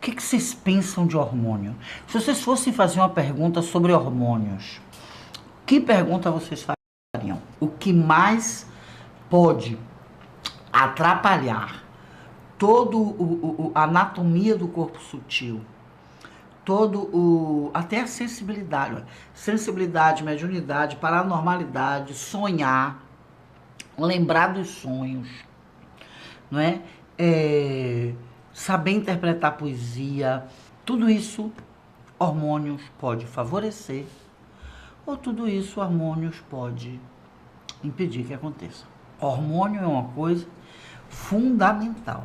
O que vocês pensam de hormônio? Se vocês fossem fazer uma pergunta sobre hormônios, que pergunta vocês fariam? O que mais pode atrapalhar toda a anatomia do corpo sutil, até a sensibilidade, sensibilidade, mediunidade, paranormalidade, sonhar, lembrar dos sonhos, não é? Saber interpretar poesia, tudo isso hormônios pode favorecer, ou tudo isso hormônios pode impedir que aconteça. Hormônio é uma coisa fundamental.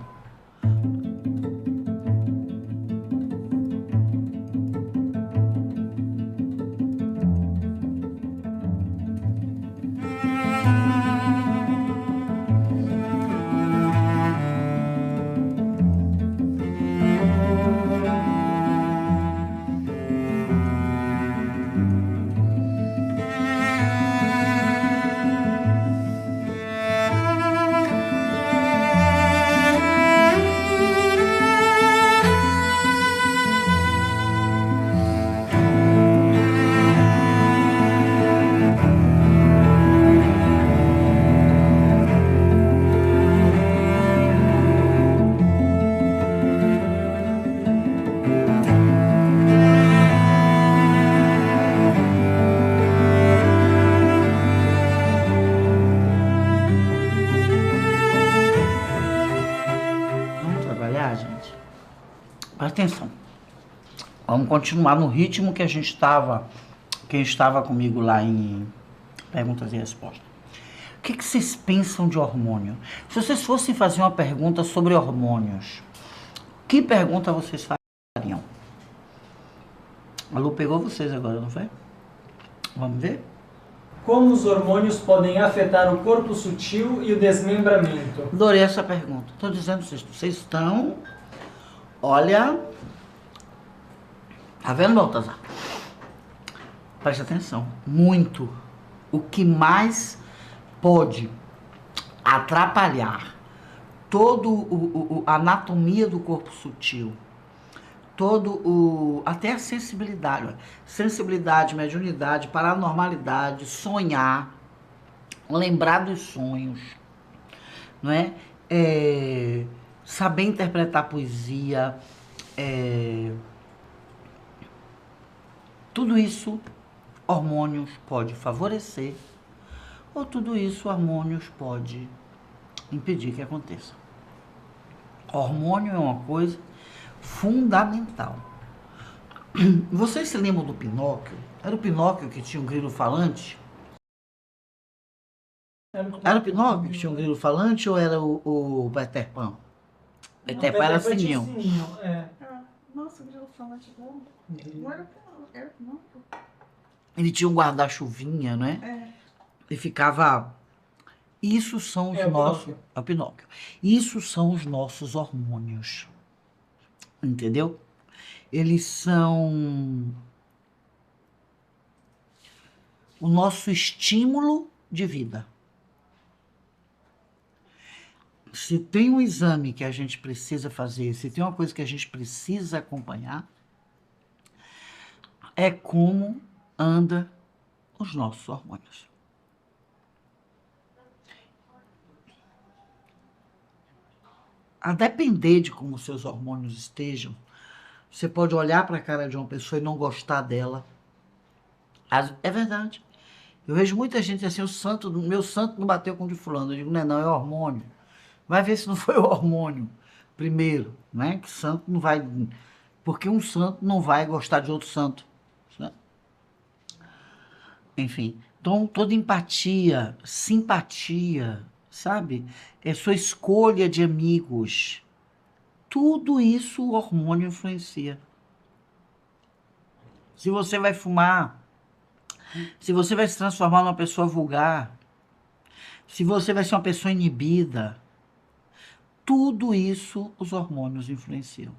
Vamos trabalhar, gente? Presta atenção. Vamos continuar no ritmo que a gente estava, quem estava comigo lá em perguntas e respostas. O que vocês pensam de hormônio? Se vocês fossem fazer uma pergunta sobre hormônios, que pergunta vocês fariam? A Lu pegou vocês agora, não foi? Vamos ver? Como os hormônios podem afetar o corpo sutil e o desmembramento? Adorei essa pergunta. Estou dizendo para vocês estão... Olha... Tá vendo, Baltazar? Preste atenção. Muito. O que mais pode atrapalhar toda a anatomia do corpo sutil, até a sensibilidade, sensibilidade, mediunidade, paranormalidade, sonhar, lembrar dos sonhos, não é? Saber interpretar poesia, tudo isso hormônios pode favorecer, ou tudo isso hormônios pode impedir que aconteça. Hormônio é uma coisa fundamental. Vocês se lembram do Pinóquio? Era o Pinóquio que tinha um grilo falante? Era o Pinóquio que tinha um grilo falante ou era o Peter Pan? Peter Pan era sininho. Nossa, o grilo falante bom. Não era o Pinóquio. Ele tinha um guarda-chuvinha, né? E ficava... Isso são os nossos... É o Pinóquio. Isso são os nossos hormônios. Entendeu? Eles são o nosso estímulo de vida. Se tem um exame que a gente precisa fazer, se tem uma coisa que a gente precisa acompanhar, é como anda os nossos hormônios. A depender de como seus hormônios estejam, você pode olhar para a cara de uma pessoa e não gostar dela. É verdade. Eu vejo muita gente assim, meu santo não bateu com o de fulano. Eu digo, não, é hormônio. Vai ver se não foi o hormônio primeiro, né? Que santo não vai... Porque um santo não vai gostar de outro santo. Né? Enfim, então toda empatia, simpatia, sabe? É sua escolha de amigos. Tudo isso o hormônio influencia. Se você vai fumar, se você vai se transformar numa pessoa vulgar, se você vai ser uma pessoa inibida, tudo isso os hormônios influenciam.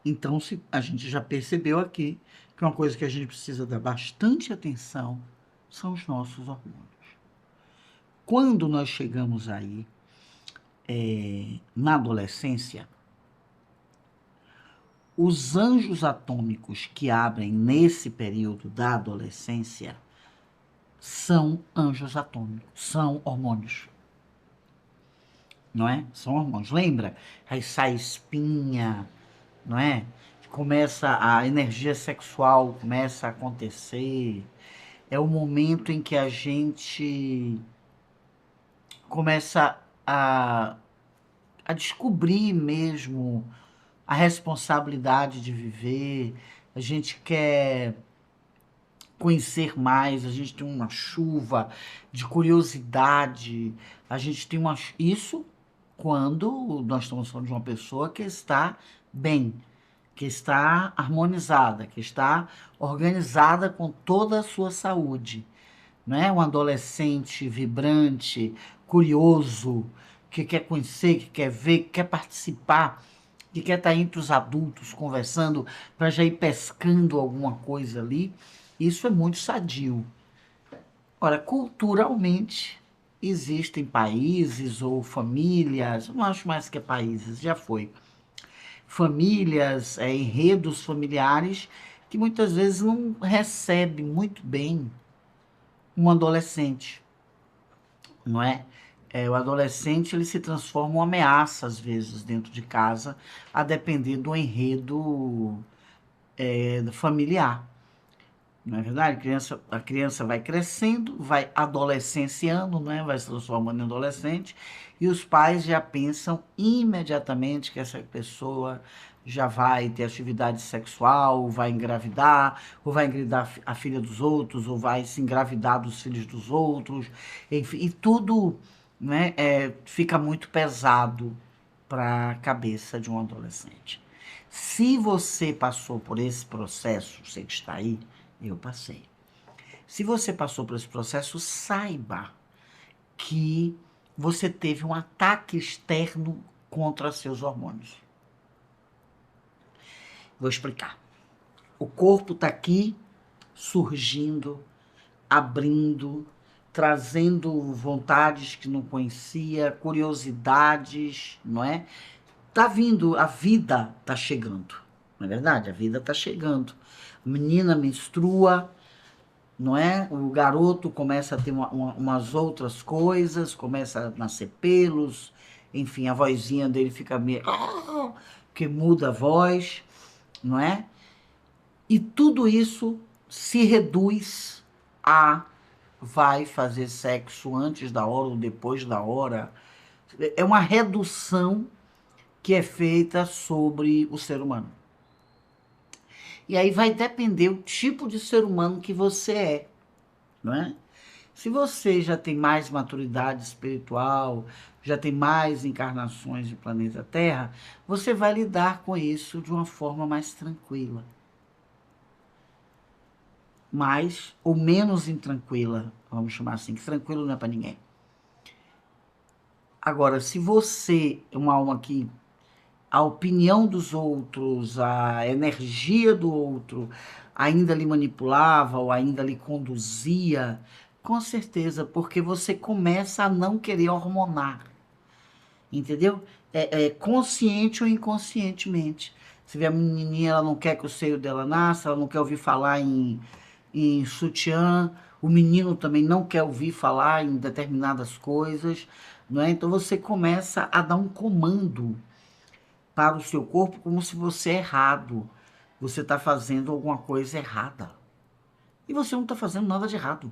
Então, a gente já percebeu aqui que uma coisa que a gente precisa dar bastante atenção são os nossos hormônios. Quando nós chegamos aí, na adolescência, os anjos atômicos que abrem nesse período da adolescência são anjos atômicos, são hormônios. Não é? São hormônios. Lembra? Aí sai espinha, não é? Começa a energia sexual, começa a acontecer. É o momento em que a gente começa a descobrir mesmo a responsabilidade de viver. A gente quer conhecer mais, a gente tem uma chuva de curiosidade, a gente tem isso quando nós estamos falando de uma pessoa que está bem, que está harmonizada, que está organizada com toda a sua saúde. Não é um adolescente vibrante, curioso, que quer conhecer, que quer ver, que quer participar, que quer estar entre os adultos conversando para já ir pescando alguma coisa ali. Isso é muito sadio. Ora, culturalmente, existem países ou famílias, não acho mais que é países, já foi, famílias, enredos familiares que muitas vezes não recebem muito bem um adolescente, não é? O adolescente ele se transforma em uma ameaça, às vezes, dentro de casa, a depender do enredo familiar. Não é verdade? A criança vai crescendo, vai adolescenciando, né? Vai se transformando em adolescente, e os pais já pensam imediatamente que essa pessoa já vai ter atividade sexual, ou vai engravidar a filha dos outros, ou vai se engravidar dos filhos dos outros, enfim, e tudo, né, fica muito pesado para a cabeça de um adolescente. Se você passou por esse processo, você que está aí, eu passei. Se você passou por esse processo, saiba que você teve um ataque externo contra seus hormônios. Vou explicar. O corpo está aqui surgindo, abrindo, trazendo vontades que não conhecia, curiosidades, não é? Tá vindo, a vida tá chegando, não é verdade? A vida tá chegando. A menina menstrua, não é? O garoto começa a ter umas outras coisas, começa a nascer pelos, enfim, a vozinha dele fica meio... que muda a voz, não é? E tudo isso se reduz a vai fazer sexo antes da hora ou depois da hora. É uma redução que é feita sobre o ser humano. E aí vai depender o tipo de ser humano que você é, não é? Se você já tem mais maturidade espiritual, já tem mais encarnações no planeta Terra, você vai lidar com isso de uma forma mais tranquila. Mais ou menos intranquila, vamos chamar assim, que tranquilo não é para ninguém. Agora, se você é uma alma que a opinião dos outros, a energia do outro ainda lhe manipulava ou ainda lhe conduzia, com certeza, porque você começa a não querer hormonar, entendeu? Consciente ou inconscientemente. Você vê a menininha, ela não quer que o seio dela nasça, ela não quer ouvir falar em sutiã, o menino também não quer ouvir falar em determinadas coisas, não é? Então você começa a dar um comando para o seu corpo como se você é errado. Você está fazendo alguma coisa errada. E você não está fazendo nada de errado.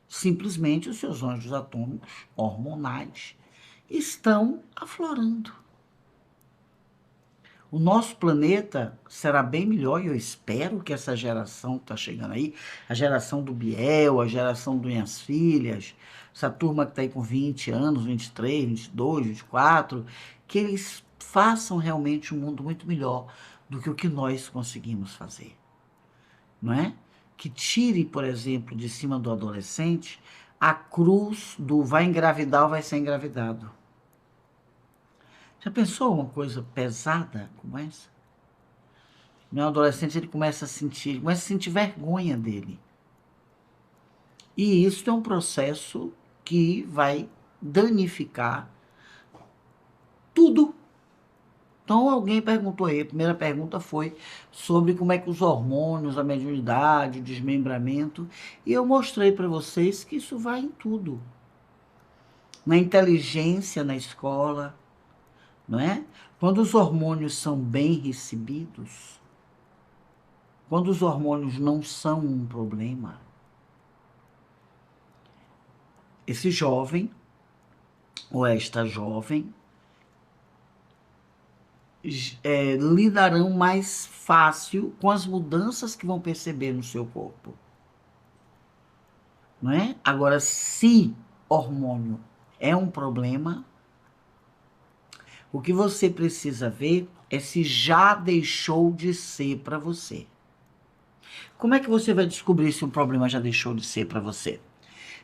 Simplesmente os seus anjos atômicos hormonais estão aflorando. O nosso planeta será bem melhor e eu espero que essa geração que está chegando aí, a geração do Biel, a geração do Minhas Filhas, essa turma que está aí com 20 anos, 23, 22, 24, que eles façam realmente um mundo muito melhor do que o que nós conseguimos fazer, não é? Que tire, por exemplo, de cima do adolescente a cruz do vai engravidar ou vai ser engravidado. Já pensou uma coisa pesada como essa? Meu adolescente ele começa a sentir vergonha dele. E isso é um processo que vai danificar tudo. Então alguém perguntou aí, a primeira pergunta foi sobre como é que os hormônios, a mediunidade, o desmembramento, e eu mostrei para vocês que isso vai em tudo. Na inteligência na escola, não é? Quando os hormônios são bem recebidos, quando os hormônios não são um problema, esse jovem ou esta jovem lidarão mais fácil com as mudanças que vão perceber no seu corpo, não é? Agora, se hormônio é um problema, o que você precisa ver é se já deixou de ser para você. Como é que você vai descobrir se um problema já deixou de ser para você?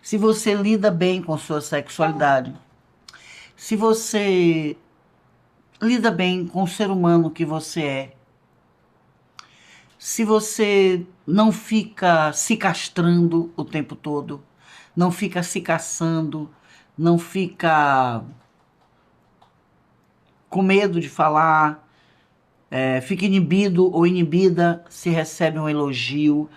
Se você lida bem com sua sexualidade, se você lida bem com o ser humano que você é, se você não fica se castrando o tempo todo, não fica se caçando, não fica com medo de falar, fica inibido ou inibida se recebe um elogio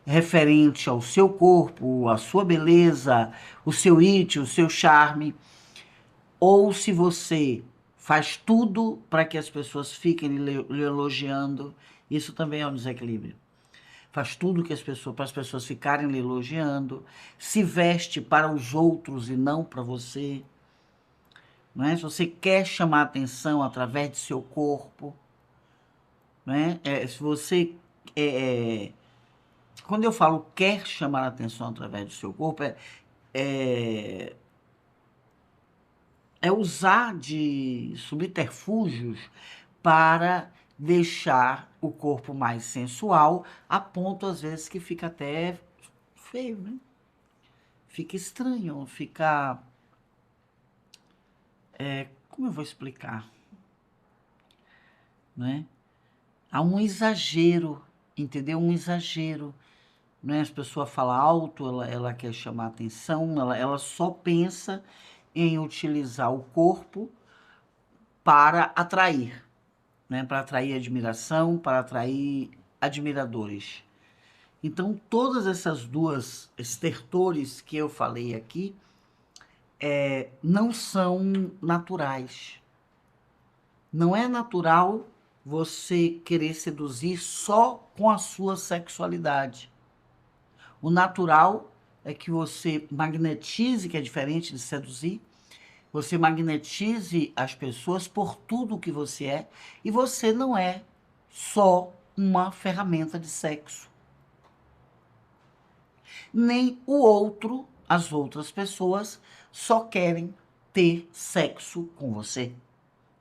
referente ao seu corpo, à sua beleza, o seu it, o seu charme, ou se você faz tudo para que as pessoas fiquem lhe elogiando, isso também é um desequilíbrio. Faz tudo para as pessoas ficarem lhe elogiando, se veste para os outros e não para você, não é? Se você quer chamar atenção através de seu corpo, não é? Se você quando eu falo quer chamar atenção através do seu corpo, é usar de subterfúgios para deixar o corpo mais sensual, a ponto, às vezes, que fica até feio, né? Fica estranho, fica... como eu vou explicar? Né? Há um exagero, entendeu? Um exagero. Né? As pessoas falam alto, ela quer chamar atenção, ela só pensa em utilizar o corpo para atrair, né? Para atrair admiração, para atrair admiradores. Então, todas essas duas estertores que eu falei aqui não são naturais. Não é natural você querer seduzir só com a sua sexualidade. O natural é que você magnetize, que é diferente de seduzir, você magnetize as pessoas por tudo que você é, e você não é só uma ferramenta de sexo. Nem o outro, as outras pessoas, só querem ter sexo com você.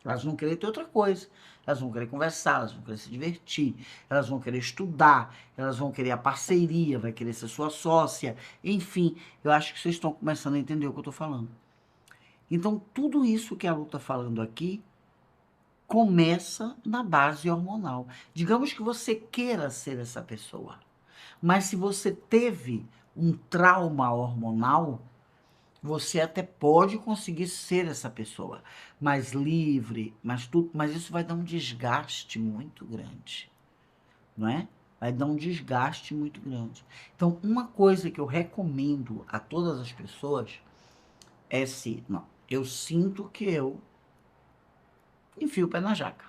Elas vão querer ter outra coisa. Elas vão querer conversar, elas vão querer se divertir, elas vão querer estudar, elas vão querer a parceria, vai querer ser sua sócia, enfim. Eu acho que vocês estão começando a entender o que eu estou falando. Então, tudo isso que a Lu está falando aqui começa na base hormonal. Digamos que você queira ser essa pessoa, mas se você teve um trauma hormonal, você até pode conseguir ser essa pessoa, mais livre, mas isso vai dar um desgaste muito grande, não é? Vai dar um desgaste muito grande. Então, uma coisa que eu recomendo a todas as pessoas é eu sinto que eu enfio o pé na jaca,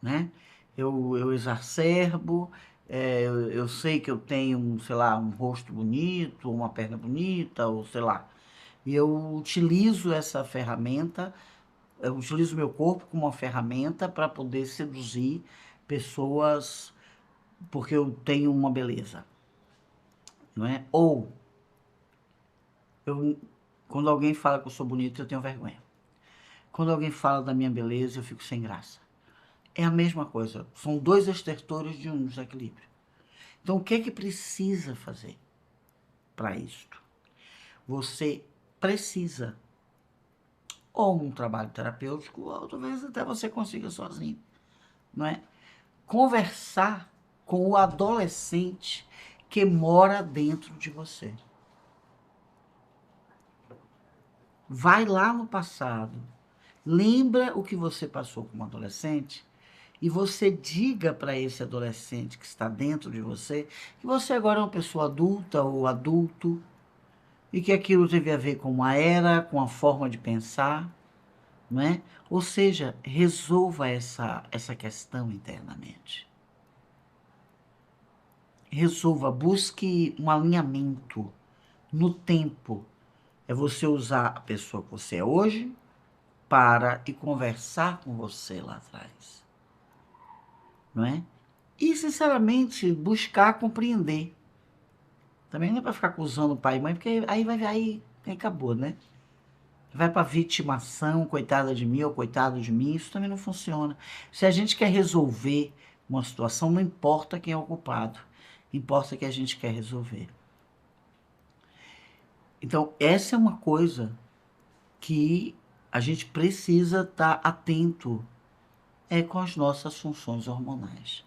né? Eu exacerbo, eu sei que eu tenho, sei lá, um rosto bonito, uma perna bonita, ou sei lá. E eu utilizo essa ferramenta, eu utilizo meu corpo como uma ferramenta para poder seduzir pessoas porque eu tenho uma beleza, não é? Ou, quando alguém fala que eu sou bonito, eu tenho vergonha. Quando alguém fala da minha beleza, eu fico sem graça. É a mesma coisa, são dois estertores de um desequilíbrio. Então, o que é que precisa fazer para isto? Você precisa ou um trabalho terapêutico, ou talvez até você consiga sozinho, não é? Conversar com o adolescente que mora dentro de você. Vai lá no passado, Lembra o que você passou como adolescente e você diga para esse adolescente que está dentro de você que você agora é uma pessoa adulta ou adulto e que aquilo teve a ver com uma era, com a forma de pensar, não é? Ou seja, resolva essa questão internamente. Resolva, busque um alinhamento no tempo. É você usar a pessoa que você é hoje para e conversar com você lá atrás, não é? E, sinceramente, buscar compreender. Também não é para ficar acusando o pai e mãe, porque aí acabou, né? Vai para vitimação, coitada de mim ou coitado de mim, isso também não funciona. Se a gente quer resolver uma situação, não importa quem é o culpado, importa que a gente quer resolver. Então, essa é uma coisa que a gente precisa estar atento com as nossas funções hormonais.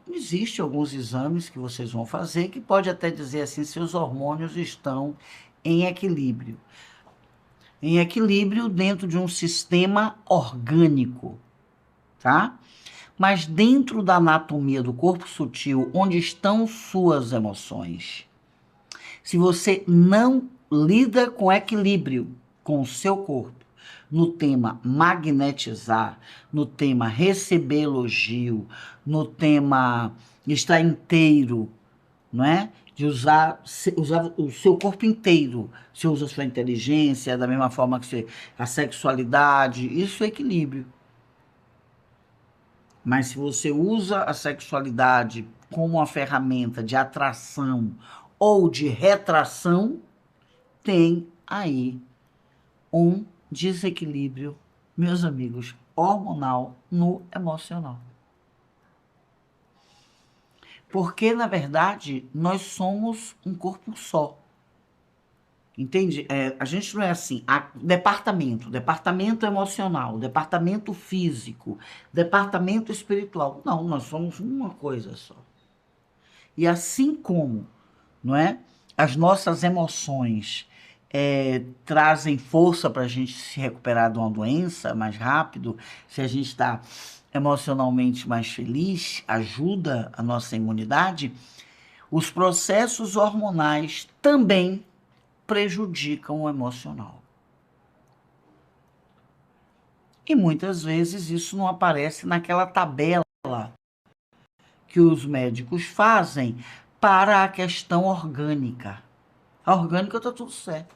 Existem alguns exames que vocês vão fazer que pode até dizer assim, seus hormônios estão em equilíbrio. Em equilíbrio dentro de um sistema orgânico, tá? Mas dentro da anatomia do corpo sutil, onde estão suas emoções, se você não lida com equilíbrio com o seu corpo, no tema magnetizar, no tema receber elogio, no tema estar inteiro, não é? De usar o seu corpo inteiro. Você usa a sua inteligência, da mesma forma que você, a sexualidade, isso é equilíbrio. Mas se você usa a sexualidade como uma ferramenta de atração ou de retração, tem aí um desequilíbrio, meus amigos, hormonal no emocional. Porque, na verdade, nós somos um corpo só. Entende? A gente não é assim, departamento emocional, departamento físico, departamento espiritual. Não, nós somos uma coisa só. E assim como, não é? As nossas emoções trazem força para a gente se recuperar de uma doença mais rápido, se a gente está emocionalmente mais feliz, ajuda a nossa imunidade, os processos hormonais também prejudicam o emocional. E muitas vezes isso não aparece naquela tabela que os médicos fazem para a questão orgânica. A orgânica está tudo certo.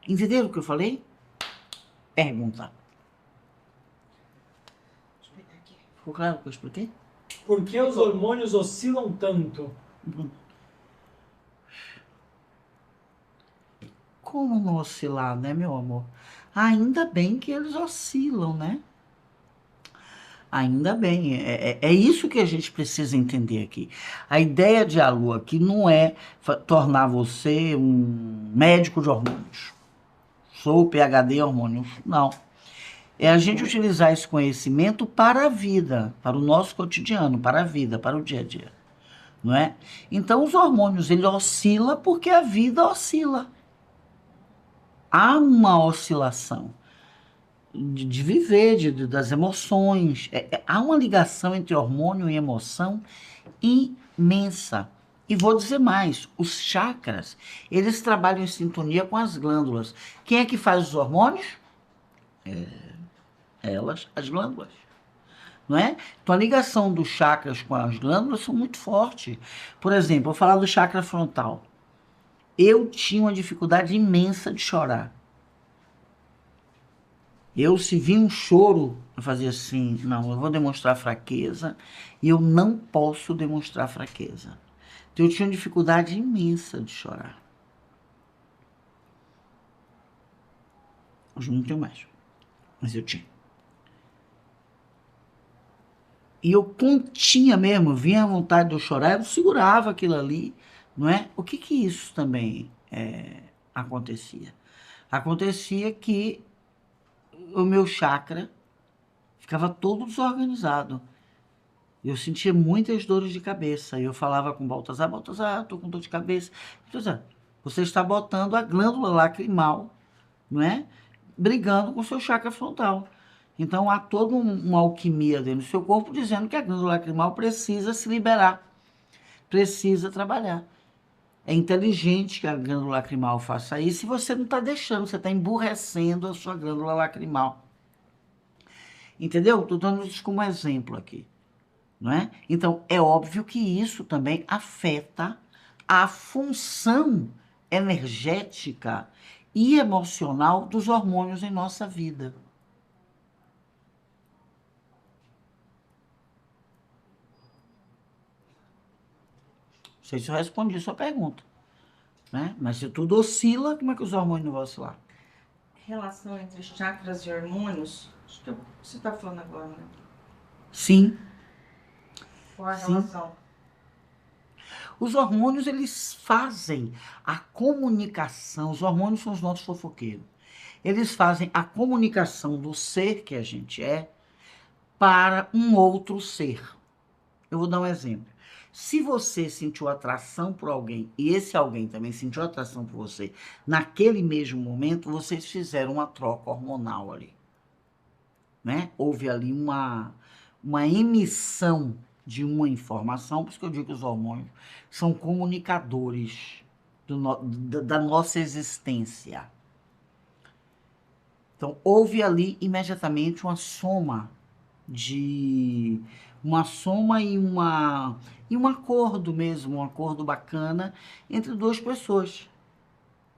Entenderam o que eu falei? Pergunta. Ficou claro o que eu expliquei? Por que os hormônios oscilam tanto? Como não oscilar, né, meu amor? Ainda bem que eles oscilam, né? Ainda bem, é isso que a gente precisa entender aqui. A ideia de Alu aqui não é tornar você um médico de hormônios. Sou PhD em hormônios, não. É a gente utilizar esse conhecimento para a vida, para o nosso cotidiano, para a vida, para o dia a dia, não é? Então, os hormônios, ele oscila porque a vida oscila. Há uma oscilação de viver, das emoções. Há uma ligação entre hormônio e emoção imensa. E vou dizer mais, os chakras, eles trabalham em sintonia com as glândulas. Quem é que faz os hormônios? Elas, as glândulas. Não é? Então a ligação dos chakras com as glândulas são muito forte. Por exemplo, vou falar do chakra frontal. Eu tinha uma dificuldade imensa de chorar. Se vi um choro, eu fazia assim, não, eu vou demonstrar fraqueza e eu não posso demonstrar fraqueza. Então eu tinha uma dificuldade imensa de chorar. Hoje não tenho mais, mas eu tinha. E eu continha mesmo, vinha a vontade de eu chorar, eu segurava aquilo ali, não é? O que isso também acontecia? Acontecia que o meu chakra ficava todo desorganizado. Eu sentia muitas dores de cabeça. Eu falava com Baltazar, tô com dor de cabeça. Baltazar, você está botando a glândula lacrimal não é? Brigando com o seu chakra frontal. Então, há toda uma alquimia dentro do seu corpo dizendo que a glândula lacrimal precisa se liberar, precisa trabalhar. É inteligente que a glândula lacrimal faça isso e você não está deixando, você está emburrecendo a sua glândula lacrimal. Entendeu? Estou dando isso como exemplo aqui. Não é? Então, é óbvio que isso também afeta a função energética e emocional dos hormônios em nossa vida. Não sei se eu respondi a sua pergunta, né? Mas se tudo oscila, como é que os hormônios não vão oscilar? Relação entre chakras e hormônios? Acho que você está falando agora, né? Sim. Qual a Sim. relação? Os hormônios, eles fazem a comunicação, os hormônios são os nossos fofoqueiros. Eles fazem a comunicação do ser que a gente é para um outro ser. Eu vou dar um exemplo. Se você sentiu atração por alguém e esse alguém também sentiu atração por você, naquele mesmo momento, vocês fizeram uma troca hormonal ali, né? Houve ali uma emissão de uma informação, por isso que eu digo que os hormônios são comunicadores da nossa existência. Então, houve ali imediatamente uma soma e um acordo mesmo, um acordo bacana entre duas pessoas,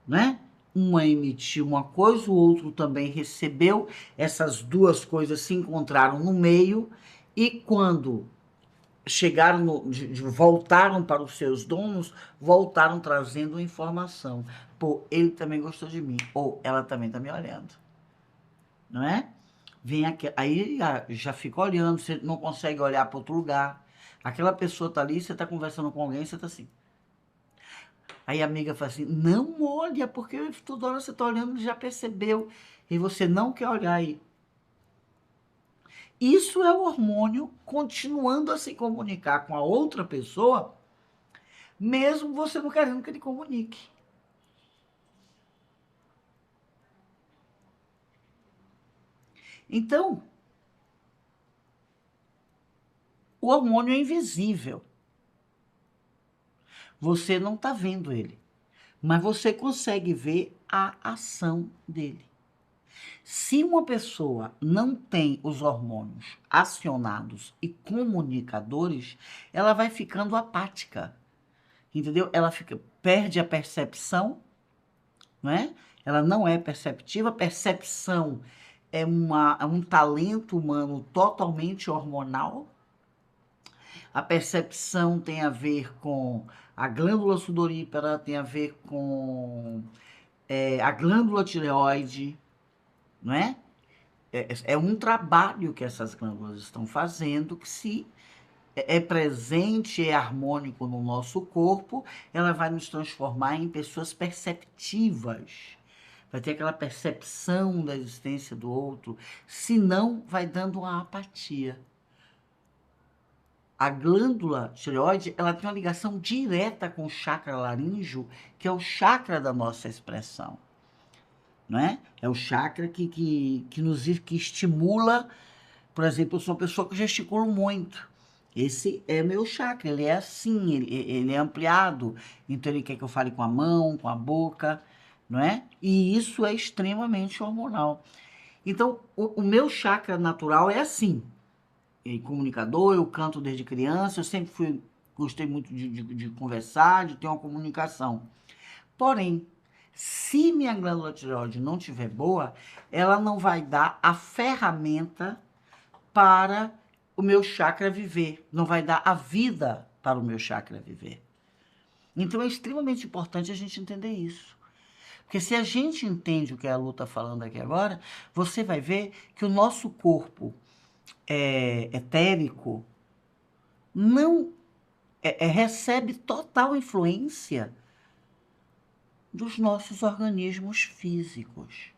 né? Uma emitiu uma coisa, o outro também recebeu, essas duas coisas se encontraram no meio e quando chegaram, voltaram para os seus donos, voltaram trazendo informação. Pô, ele também gostou de mim, ou ela também está me olhando, não é? Vem aqui, aí já fica olhando, você não consegue olhar para outro lugar. Aquela pessoa tá ali, você tá conversando com alguém, você tá assim. Aí a amiga fala assim, não olha, porque toda hora você tá olhando, já percebeu. E você não quer olhar aí. Isso é o hormônio continuando a se comunicar com a outra pessoa, mesmo você não querendo que ele comunique. Então, o hormônio é invisível. Você não está vendo ele, mas você consegue ver a ação dele. Se uma pessoa não tem os hormônios acionados e comunicadores, ela vai ficando apática, entendeu? Ela perde a percepção, não é? Ela não é perceptiva. Percepção é um talento humano totalmente hormonal. A percepção tem a ver com a glândula sudorípara, tem a ver com a glândula tireoide, não é? É um trabalho que essas glândulas estão fazendo que se é presente, é harmônico no nosso corpo, ela vai nos transformar em pessoas perceptivas. Vai ter aquela percepção da existência do outro, senão vai dando uma apatia. A glândula tireoide, ela tem uma ligação direta com o chakra laríngeo, que é o chakra da nossa expressão, não é? É o chakra que estimula. Por exemplo, eu sou uma pessoa que gesticula muito. Esse é meu chakra, ele é assim, ele é ampliado. Então ele quer que eu fale com a mão, com a boca, não é? E isso é extremamente hormonal. Então, o meu chakra natural é assim. Comunicador, eu canto desde criança, eu sempre gostei muito de conversar, de ter uma comunicação. Porém, se minha glândula tireoide não estiver boa, ela não vai dar a ferramenta para o meu chakra viver, não vai dar a vida para o meu chakra viver. Então é extremamente importante a gente entender isso. Porque se a gente entende o que a Lu está falando aqui agora, você vai ver que o nosso corpo etérico não recebe total influência dos nossos organismos físicos.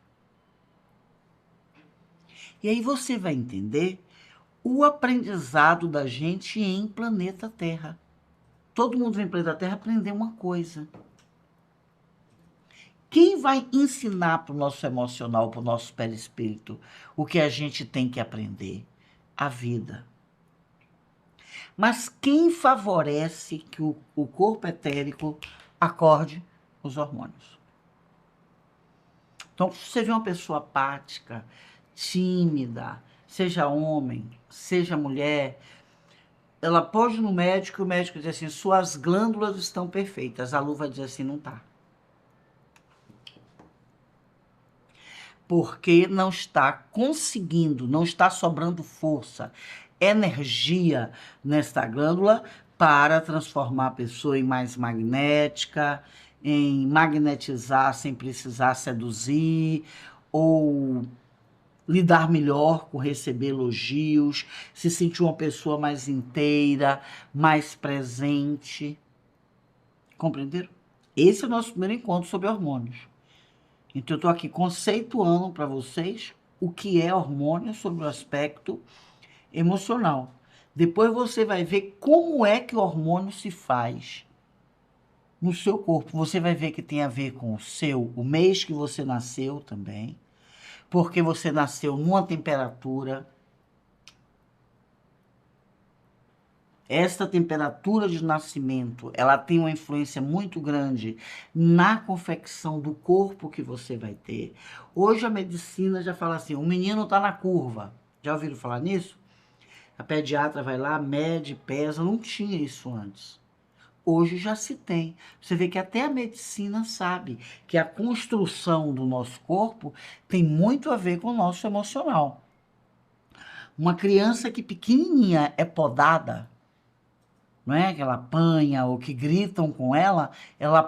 E aí você vai entender o aprendizado da gente em planeta Terra. Todo mundo vem para o planeta Terra aprender uma coisa. Quem vai ensinar para o nosso emocional, para o nosso perispírito, o que a gente tem que aprender? A vida. Mas quem favorece que o corpo etérico acorde? Os hormônios. Então, se você vê uma pessoa apática, tímida, seja homem, seja mulher, ela pode ir no médico e o médico diz assim, suas glândulas estão perfeitas. A luva diz assim, não está. Porque não está conseguindo, não está sobrando força, energia nesta glândula para transformar a pessoa em mais magnética, em magnetizar sem precisar seduzir, ou lidar melhor com receber elogios, se sentir uma pessoa mais inteira, mais presente. Compreenderam? Esse é o nosso primeiro encontro sobre hormônios. Então, eu estou aqui conceituando para vocês o que é hormônio sobre o aspecto emocional. Depois você vai ver como é que o hormônio se faz no seu corpo. Você vai ver que tem a ver com o mês que você nasceu também, porque você nasceu numa temperatura. Esta temperatura de nascimento, ela tem uma influência muito grande na confecção do corpo que você vai ter. Hoje a medicina já fala assim, o menino está na curva. Já ouviram falar nisso? A pediatra vai lá, mede, pesa, não tinha isso antes. Hoje já se tem. Você vê que até a medicina sabe que a construção do nosso corpo tem muito a ver com o nosso emocional. Uma criança que pequenininha é podada, não é? Que ela apanha ou que gritam com ela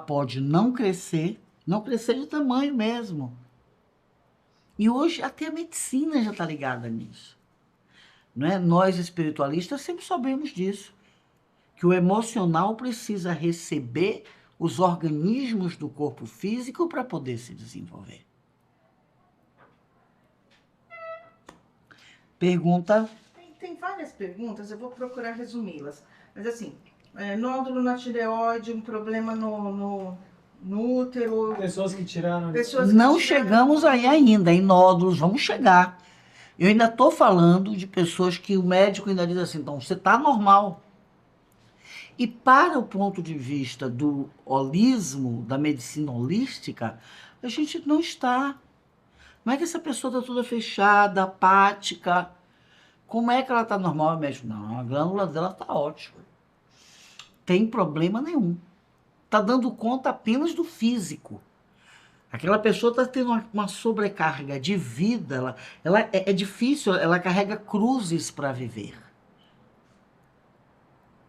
pode não crescer de tamanho mesmo. E hoje até a medicina já está ligada nisso. Não é? Nós espiritualistas sempre sabemos disso, que o emocional precisa receber os organismos do corpo físico para poder se desenvolver. Pergunta? Tem várias perguntas, eu vou procurar resumi-las. Mas assim, nódulo na tireoide, um problema no útero. Pessoas que tiraram. Não chegamos aí ainda, em nódulos, vamos chegar. Eu ainda estou falando de pessoas que o médico ainda diz assim, então você está normal. E para o ponto de vista do holismo, da medicina holística, a gente não está. Como é que essa pessoa está toda fechada, apática? Como é que ela está normal? O médico, não, a glândula dela está ótima. Tem problema nenhum. Está dando conta apenas do físico. Aquela pessoa está tendo uma sobrecarga de vida, ela é difícil, ela carrega cruzes para viver.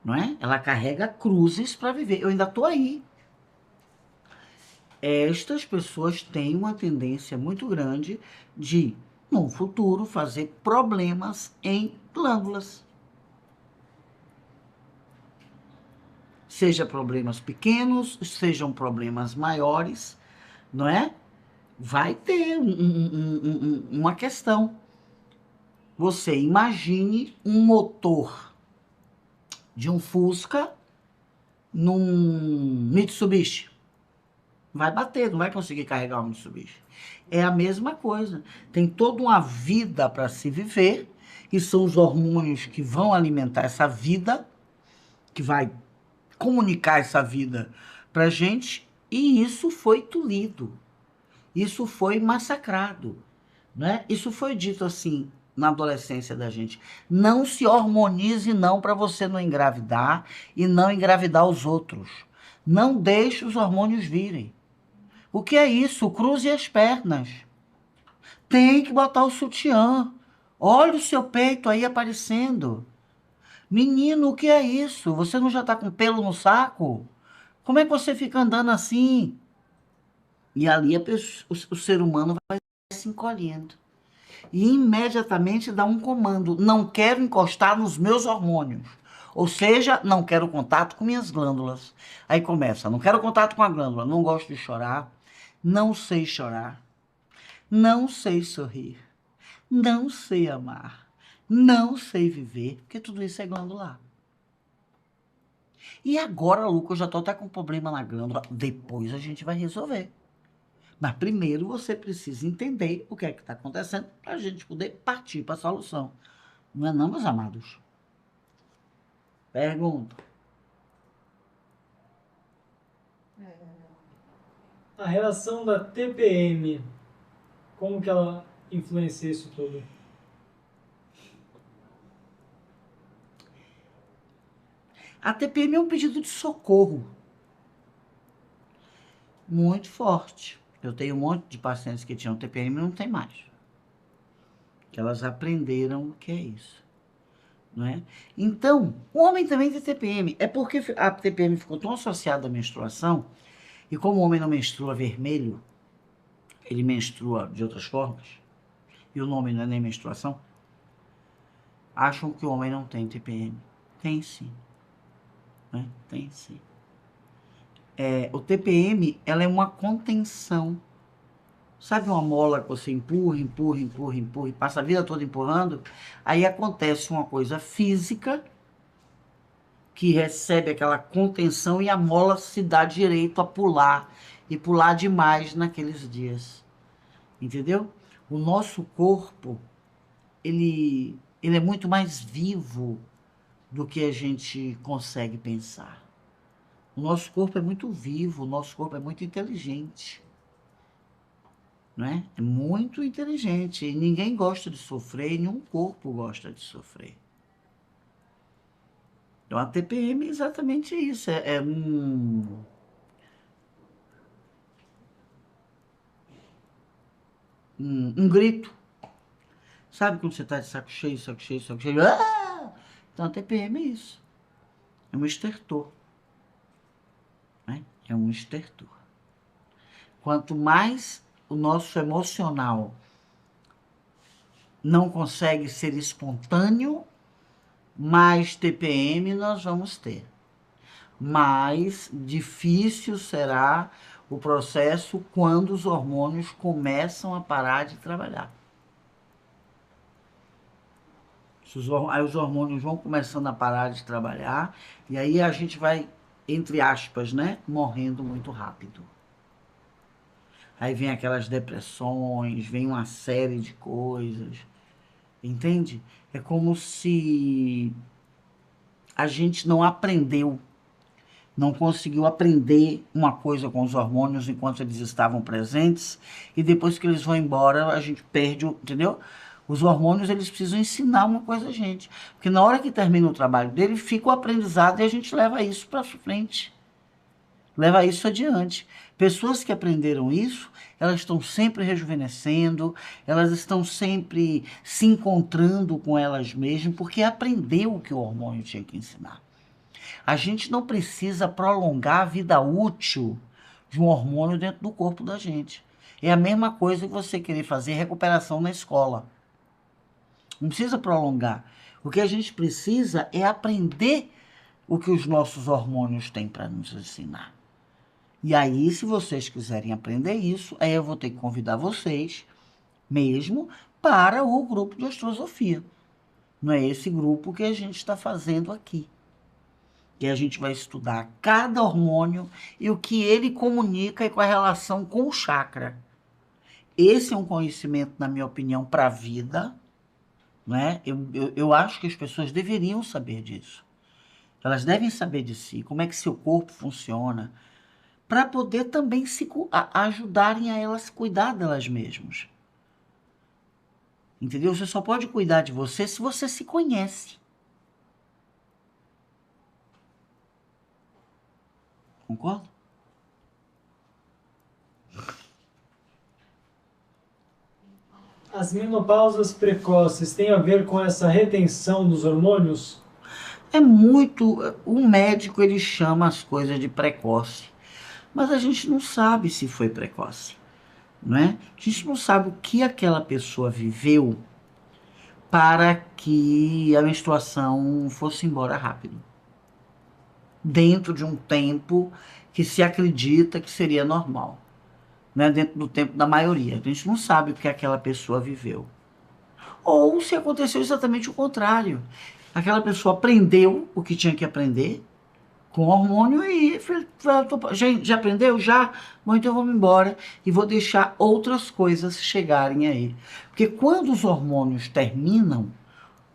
Não é? Ela carrega cruzes para viver. Eu ainda estou aí. Estas pessoas têm uma tendência muito grande de, no futuro, fazer problemas em glândulas. Seja problemas pequenos, sejam problemas maiores, não é? Vai ter uma questão. Você imagine um motor de um Fusca num Mitsubishi. Vai bater, não vai conseguir carregar um Mitsubishi. É a mesma coisa. Tem toda uma vida para se viver, e são os hormônios que vão alimentar essa vida, que vai comunicar essa vida para a gente, e isso foi tolhido. Isso foi massacrado, né? Isso foi dito assim na adolescência da gente. Não se hormonize não, para você não engravidar e não engravidar os outros. Não deixe os hormônios virem. O que é isso? Cruze as pernas. Tem que botar o sutiã. Olha o seu peito aí aparecendo. Menino, o que é isso? Você não já está com pelo no saco? Como é que você fica andando assim? E ali o ser humano vai se encolhendo. E imediatamente dá um comando. Não quero encostar nos meus hormônios. Ou seja, não quero contato com minhas glândulas. Aí começa, não quero contato com a glândula. Não gosto de chorar. Não sei chorar. Não sei sorrir. Não sei amar. Não sei viver. Porque tudo isso é glandular. E agora, Lucas, eu já estou até com problema na glândula. Depois a gente vai resolver. Mas primeiro você precisa entender o que é que está acontecendo para a gente poder partir para a solução. Não é não, meus amados? Pergunta. A relação da TPM, como que ela influencia isso tudo? A TPM é um pedido de socorro muito forte. Eu tenho um monte de pacientes que tinham TPM e não tem mais. Que elas aprenderam o que é isso. Não é? Então, o homem também tem TPM. É porque a TPM ficou tão associada à menstruação, e como o homem não menstrua vermelho, ele menstrua de outras formas, e o nome não é nem menstruação, acham que o homem não tem TPM. Tem sim. Né? Tem sim. O TPM, ela é uma contenção. Sabe uma mola que você empurra, empurra, empurra, empurra, e passa a vida toda empurrando? Aí acontece uma coisa física que recebe aquela contenção e a mola se dá direito a pular, e pular demais naqueles dias. Entendeu? O nosso corpo, ele é muito mais vivo do que a gente consegue pensar. O nosso corpo é muito vivo, o nosso corpo é muito inteligente. Não é? É muito inteligente. E ninguém gosta de sofrer, e nenhum corpo gosta de sofrer. Então a TPM é exatamente isso. Um grito. Sabe quando você está de saco cheio, saco cheio, saco cheio? Ah! Então a TPM é isso. É um estertor. Né? É um estertor. Quanto mais o nosso emocional não consegue ser espontâneo, mais TPM nós vamos ter. Mais difícil será o processo quando os hormônios começam a parar de trabalhar. Aí os hormônios vão começando a parar de trabalhar, e aí a gente vai, entre aspas, né, morrendo muito rápido. Aí vem aquelas depressões, vem uma série de coisas, entende? É como se a gente não aprendeu, não conseguiu aprender uma coisa com os hormônios enquanto eles estavam presentes, e depois que eles vão embora, a gente perde, entendeu? Os hormônios, eles precisam ensinar uma coisa a gente, porque na hora que termina o trabalho dele, fica o aprendizado e a gente leva isso para frente. Leva isso adiante. Pessoas que aprenderam isso, elas estão sempre rejuvenescendo, elas estão sempre se encontrando com elas mesmas, porque aprendeu o que o hormônio tinha que ensinar. A gente não precisa prolongar a vida útil de um hormônio dentro do corpo da gente. É a mesma coisa que você querer fazer recuperação na escola. Não precisa prolongar. O que a gente precisa é aprender o que os nossos hormônios têm para nos ensinar. E aí, se vocês quiserem aprender isso, aí eu vou ter que convidar vocês mesmo para o grupo de astrosofia. Não é esse grupo que a gente está fazendo aqui. Que a gente vai estudar cada hormônio e o que ele comunica e com a relação com o chakra. Esse é um conhecimento, na minha opinião, para a vida. Né? Eu acho que as pessoas deveriam saber disso. Elas devem saber de si, como é que seu corpo funciona, para poder também ajudarem a elas cuidar delas mesmas. Entendeu? Você só pode cuidar de você se você se conhece. Concorda? As menopausas precoces têm a ver com essa retenção dos hormônios? É muito... O médico, ele chama as coisas de precoce. Mas a gente não sabe se foi precoce, não é? A gente não sabe o que aquela pessoa viveu para que a menstruação fosse embora rápido. Dentro de um tempo que se acredita que seria normal. Né? Dentro do tempo da maioria. A gente não sabe o que aquela pessoa viveu. Ou se aconteceu exatamente o contrário. Aquela pessoa aprendeu o que tinha que aprender com hormônio e já aprendeu? Já? Bom, então vamos embora e vou deixar outras coisas chegarem aí. Porque quando os hormônios terminam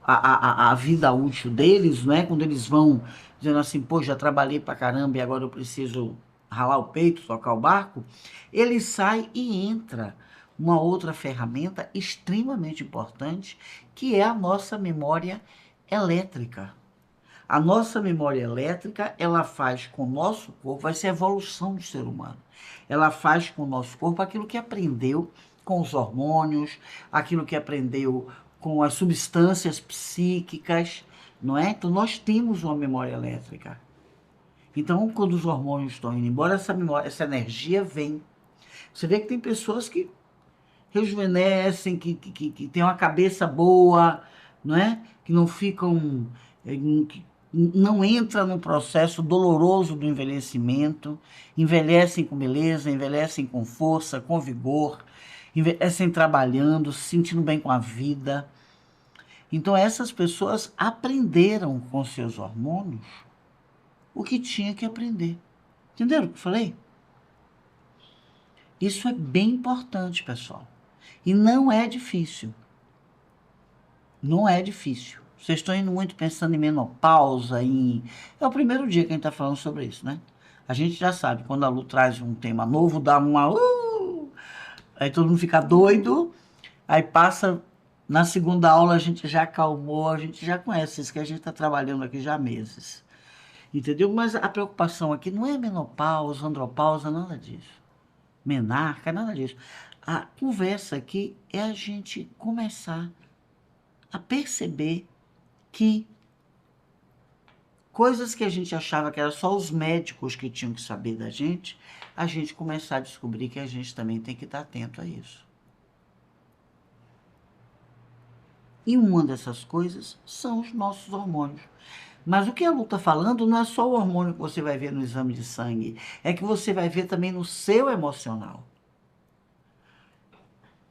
a vida útil deles, não é? Quando eles vão dizendo assim, pô, já trabalhei pra caramba e agora eu preciso ralar o peito, tocar o barco, ele sai e entra uma outra ferramenta extremamente importante, que é a nossa memória elétrica. A nossa memória elétrica, ela faz com o nosso corpo, vai ser a evolução do ser humano. Ela faz com o nosso corpo aquilo que aprendeu com os hormônios, aquilo que aprendeu com as substâncias psíquicas, não é? Então nós temos uma memória elétrica. Então, quando os hormônios estão indo embora, essa memória, essa energia vem. Você vê que tem pessoas que rejuvenescem, que têm uma cabeça boa, não é? Que não ficam, que não entra no processo doloroso do envelhecimento, envelhecem com beleza, envelhecem com força, com vigor, envelhecem trabalhando, se sentindo bem com a vida. Então essas pessoas aprenderam com seus hormônios o que tinha que aprender. Entenderam o que eu falei? Isso é bem importante, pessoal. E não é difícil. Não é difícil. Vocês estão indo muito pensando em menopausa, em... É o primeiro dia que a gente está falando sobre isso, né? A gente já sabe, quando a Lu traz um tema novo, dá uma... Aí todo mundo fica doido, aí passa... Na segunda aula a gente já acalmou, a gente já conhece isso, que a gente está trabalhando aqui já há meses. Entendeu? Mas a preocupação aqui não é menopausa, andropausa, nada disso. Menarca, nada disso. A conversa aqui é a gente começar a perceber que coisas que a gente achava que era só os médicos que tinham que saber da gente, a gente começar a descobrir que a gente também tem que estar atento a isso. E uma dessas coisas são os nossos hormônios. Mas o que a Lu está falando não é só o hormônio que você vai ver no exame de sangue, é que você vai ver também no seu emocional.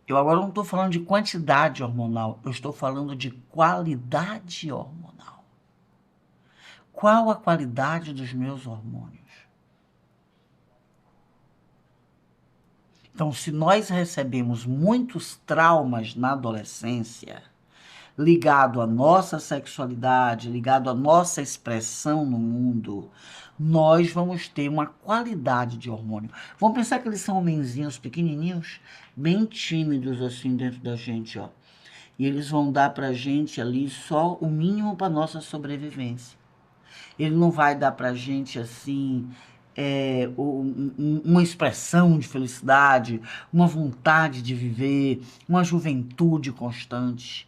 Eu agora não estou falando de quantidade hormonal, eu estou falando de qualidade hormonal. Qual a qualidade dos meus hormônios? Então, se nós recebemos muitos traumas na adolescência, ligado à nossa sexualidade, ligado à nossa expressão no mundo, nós vamos ter uma qualidade de hormônio. Vamos pensar que eles são homenzinhos pequenininhos, bem tímidos assim dentro da gente, ó. E eles vão dar pra gente ali só o mínimo para nossa sobrevivência. Ele não vai dar pra gente assim uma expressão de felicidade, uma vontade de viver, uma juventude constante.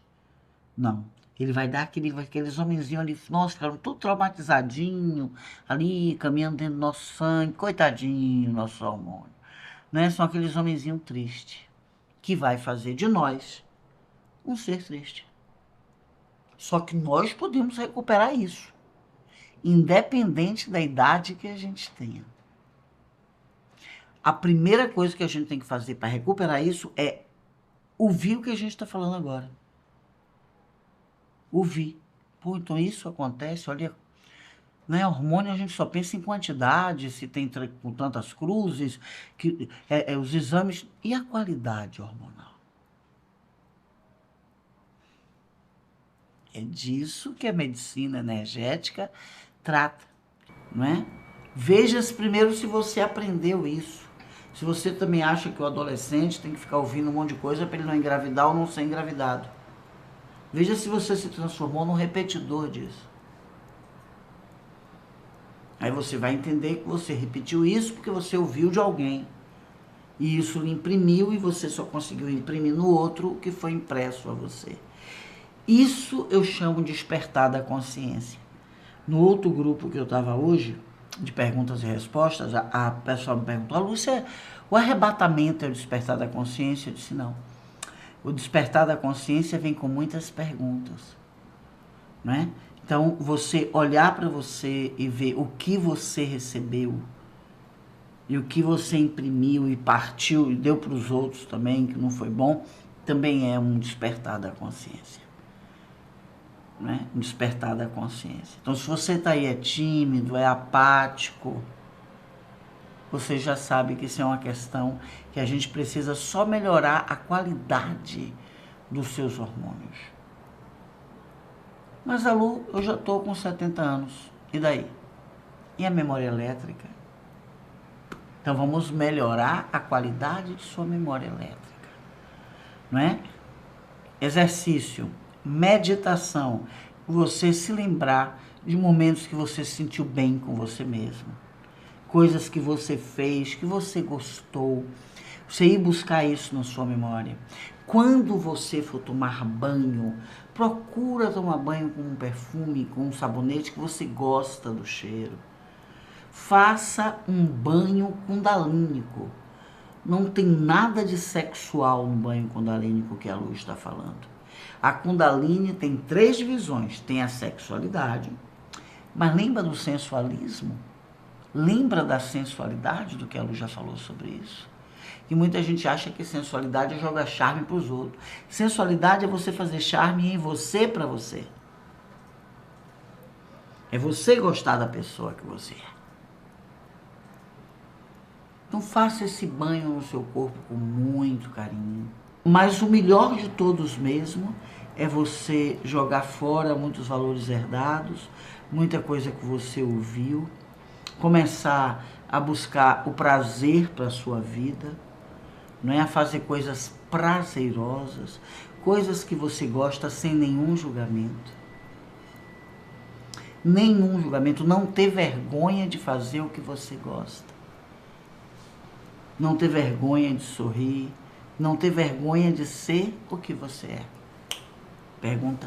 Não, ele vai dar aqueles homenzinhos ali, nossa, ficaram tudo traumatizadinho, ali, caminhando dentro do nosso sangue, coitadinho, nosso hormônio. Né? São aqueles homenzinhos tristes, que vai fazer de nós um ser triste. Só que nós podemos recuperar isso, independente da idade que a gente tenha. A primeira coisa que a gente tem que fazer para recuperar isso é ouvir o que a gente está falando agora. Ouvir. Pô, então isso acontece, olha, né? Hormônio a gente só pensa em quantidade, se tem com tantas cruzes, os exames e a qualidade hormonal. É disso que a medicina energética trata, não é? Veja-se primeiro se você aprendeu isso. Se você também acha que o adolescente tem que ficar ouvindo um monte de coisa para ele não engravidar ou não ser engravidado. Veja se você se transformou num repetidor disso. Aí você vai entender que você repetiu isso porque você ouviu de alguém. E isso lhe imprimiu e você só conseguiu imprimir no outro o que foi impresso a você. Isso eu chamo de despertar da consciência. No outro grupo que eu estava hoje, de perguntas e respostas, a pessoa me perguntou, Lúcia, o arrebatamento é o despertar da consciência? Eu disse, não. O despertar da consciência vem com muitas perguntas, né? Então, você olhar para você e ver o que você recebeu e o que você imprimiu e partiu e deu para os outros também, que não foi bom, também é um despertar da consciência. né? Um despertar da consciência. Então, se você está aí é tímido, é apático, você já sabe que isso é uma questão que a gente precisa só melhorar a qualidade dos seus hormônios. Mas, Lu, eu já estou com 70 anos. E daí? E a memória elétrica? Então, vamos melhorar a qualidade de sua memória elétrica. Não é? Exercício, meditação. Você se lembrar de momentos que você se sentiu bem com você mesmo. Coisas que você fez, que você gostou. Você ir buscar isso na sua memória. Quando você for tomar banho, procura tomar banho com um perfume, com um sabonete que você gosta do cheiro. Faça um banho kundalínico. Não tem nada de sexual no banho kundalínico que a Lu está falando. A Kundalini tem 3 divisões. Tem a sexualidade, mas lembra do sensualismo? Lembra da sensualidade do que a Lu já falou sobre isso? E muita gente acha que sensualidade é jogar charme para os outros. Sensualidade é você fazer charme em você para você. É você gostar da pessoa que você é. Então faça esse banho no seu corpo com muito carinho. Mas o melhor de todos mesmo é você jogar fora muitos valores herdados, muita coisa que você ouviu, começar a buscar o prazer para a sua vida, não é? A fazer coisas prazerosas, coisas que você gosta sem nenhum julgamento. Nenhum julgamento, não ter vergonha de fazer o que você gosta. Não ter vergonha de sorrir, não ter vergonha de ser o que você é. Pergunta.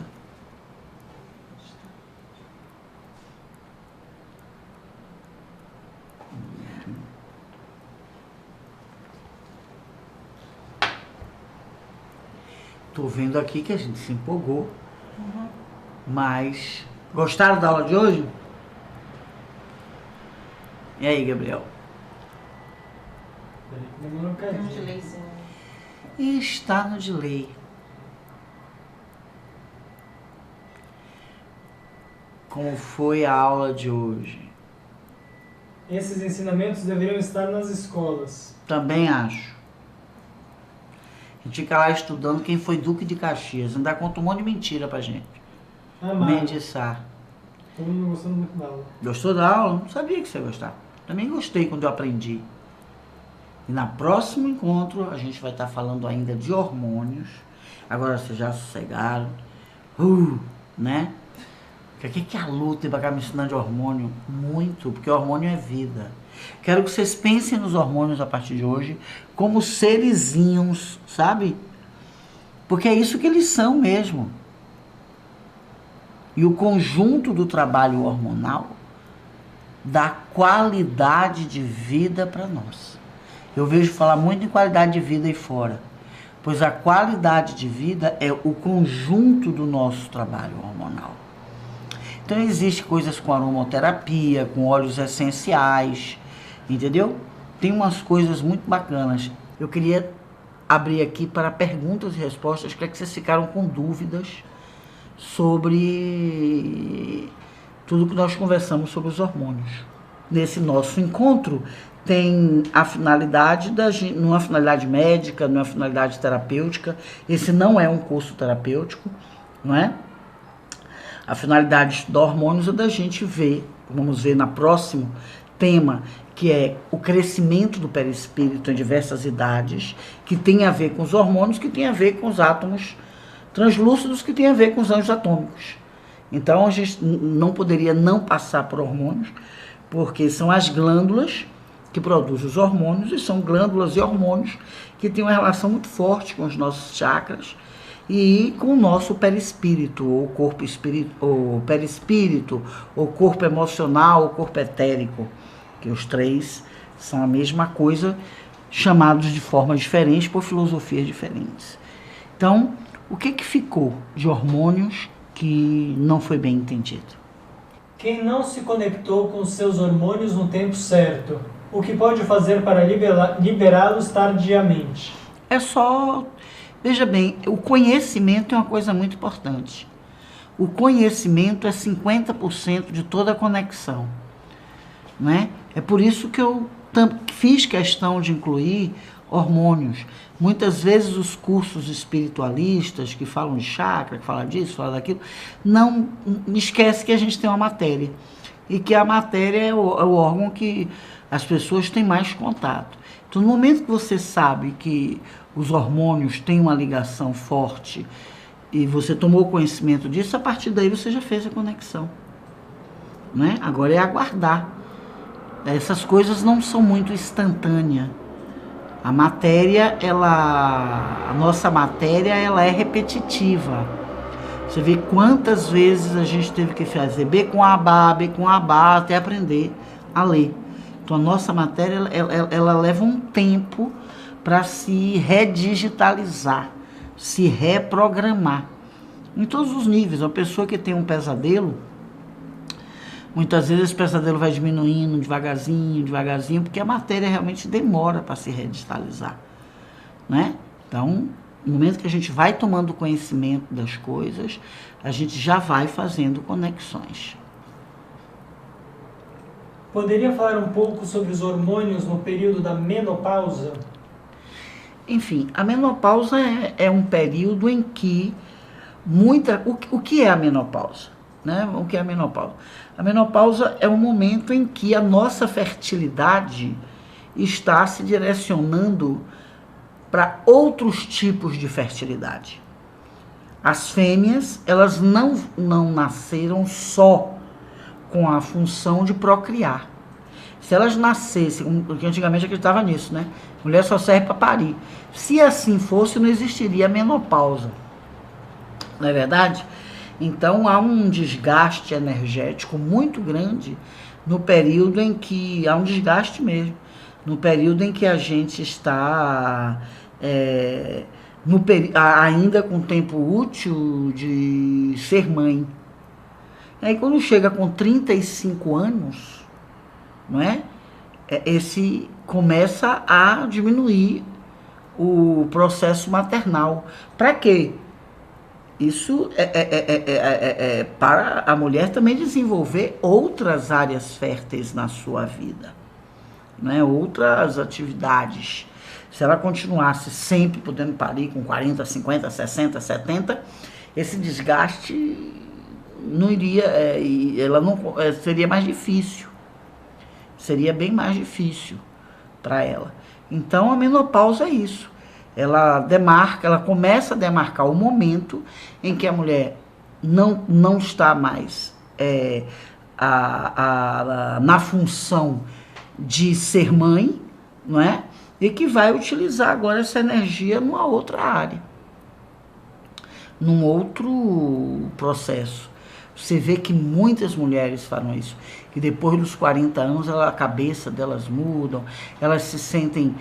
Tô vendo aqui que a gente se empolgou, mas gostaram da aula de hoje? E aí, Gabriel? Tem um delayzinho. E está no delay. Como foi a aula de hoje? Esses ensinamentos deveriam estar nas escolas. Também acho. A gente fica lá estudando quem foi Duque de Caxias. Ainda conta um monte de mentira pra gente. Mendes Sá. Todo mundo gostando muito da aula. Gostou da aula? Não sabia que você ia gostar. Também gostei quando eu aprendi. E na próximo encontro a gente vai estar falando ainda de hormônios. Agora vocês já sossegaram. Né? O que a Lu tem pra cá me ensinando de hormônio? Muito, porque hormônio é vida. Quero que vocês pensem nos hormônios a partir de hoje como serizinhos, sabe? Porque é isso que eles são mesmo. E o conjunto do trabalho hormonal dá qualidade de vida para nós. Eu vejo falar muito em qualidade de vida aí fora, pois a qualidade de vida é o conjunto do nosso trabalho hormonal. Então existe coisas com aromaterapia, com óleos essenciais, entendeu? Tem umas coisas muito bacanas. Eu queria abrir aqui para perguntas e respostas, que vocês ficaram com dúvidas sobre tudo que nós conversamos sobre os hormônios. Nesse nosso encontro tem a finalidade, não é uma finalidade médica, não é uma finalidade terapêutica. Esse não é um curso terapêutico, não é? A finalidade de estudar hormônios é da gente ver, vamos ver no próximo tema, que é o crescimento do perispírito em diversas idades, que tem a ver com os hormônios, que tem a ver com os átomos translúcidos, que tem a ver com os anjos atômicos. Então a gente não poderia não passar por hormônios, porque são as glândulas que produzem os hormônios, e são glândulas e hormônios que têm uma relação muito forte com os nossos chakras e com o nosso perispírito, ou corpo espírito, ou perispírito, ou corpo emocional, ou corpo etérico, que os três são a mesma coisa, chamados de formas diferentes por filosofias diferentes. Então, o que ficou de hormônios que não foi bem entendido? Quem não se conectou com seus hormônios no tempo certo, o que pode fazer para liberá-los tardiamente? É só... Veja bem, o conhecimento é uma coisa muito importante. O conhecimento é 50% de toda a conexão, né? É por isso que eu fiz questão de incluir hormônios. Muitas vezes os cursos espiritualistas que falam de chakra, que falam disso, falam daquilo, não esquece que a gente tem uma matéria. E que a matéria é o órgão que as pessoas têm mais contato. Então, no momento que você sabe que os hormônios têm uma ligação forte e você tomou conhecimento disso, a partir daí você já fez a conexão, né? Agora é aguardar. Essas coisas não são muito instantâneas. A matéria, a nossa matéria, ela é repetitiva. Você vê quantas vezes a gente teve que fazer B com A, até aprender a ler. Então, a nossa matéria, ela leva um tempo para se redigitalizar, se reprogramar. Em todos os níveis. Uma pessoa que tem um pesadelo, muitas vezes esse pesadelo vai diminuindo devagarzinho, porque a matéria realmente demora para se redigitalizar, né? Então, no momento que a gente vai tomando conhecimento das coisas, a gente já vai fazendo conexões. Poderia falar um pouco sobre os hormônios no período da menopausa? Enfim, a menopausa é um período em que o que é a menopausa? Né? O que é a menopausa? A menopausa é um momento em que a nossa fertilidade está se direcionando para outros tipos de fertilidade. As fêmeas, elas não nasceram só com a função de procriar. Se elas nascessem, porque antigamente acreditava nisso, né? Mulher só serve para parir. Se assim fosse, não existiria a menopausa. Não é verdade? Então, há um desgaste energético muito grande no período em que... Há um desgaste mesmo. No período em que a gente está ainda com tempo útil de ser mãe. E aí, quando chega com 35 anos, não é? Esse começa a diminuir o processo maternal. Para quê? Isso é para a mulher também desenvolver outras áreas férteis na sua vida, né? Outras atividades. Se ela continuasse sempre podendo parir com 40, 50, 60, 70, esse desgaste não iria, ela não seria mais difícil. Seria bem mais difícil para ela. Então, a menopausa é isso. Ela começa a demarcar o momento em que a mulher não está mais na função de ser mãe, não é? E que vai utilizar agora essa energia numa outra área, num outro processo. Você vê que muitas mulheres falam isso, que depois dos 40 anos a cabeça delas mudam, elas se sentem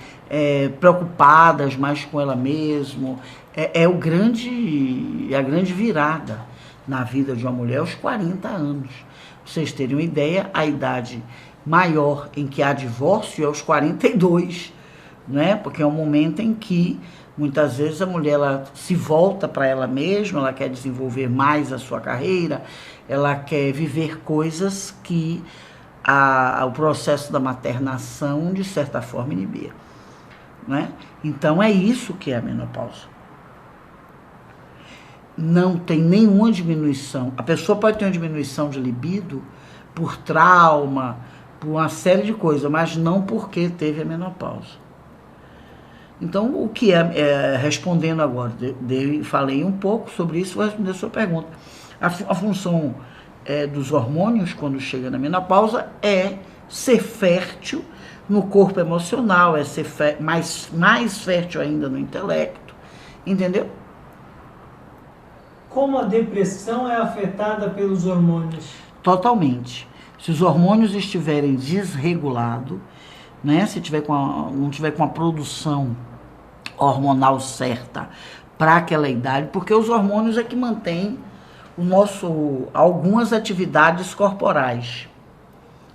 preocupadas mais com ela mesma. É a grande virada na vida de uma mulher aos 40 anos. Pra vocês terem uma ideia, a idade maior em que há divórcio é aos 42, né? Porque é um momento em que muitas vezes a mulher ela se volta para ela mesma, ela quer desenvolver mais a sua carreira, ela quer viver coisas que o processo da maternação, de certa forma, inibia, né? Então, é isso que é a menopausa. Não tem nenhuma diminuição. A pessoa pode ter uma diminuição de libido por trauma, por uma série de coisas, mas não porque teve a menopausa. Então, o que respondendo agora, falei um pouco sobre isso, vou responder a sua pergunta. A função dos hormônios, quando chega na menopausa, é ser fértil no corpo emocional, é ser mais fértil ainda no intelecto, entendeu? Como a depressão é afetada pelos hormônios? Totalmente. Se os hormônios estiverem desregulados, né, se não tiver com a produção hormonal certa para aquela idade, porque os hormônios é que mantêm algumas atividades corporais.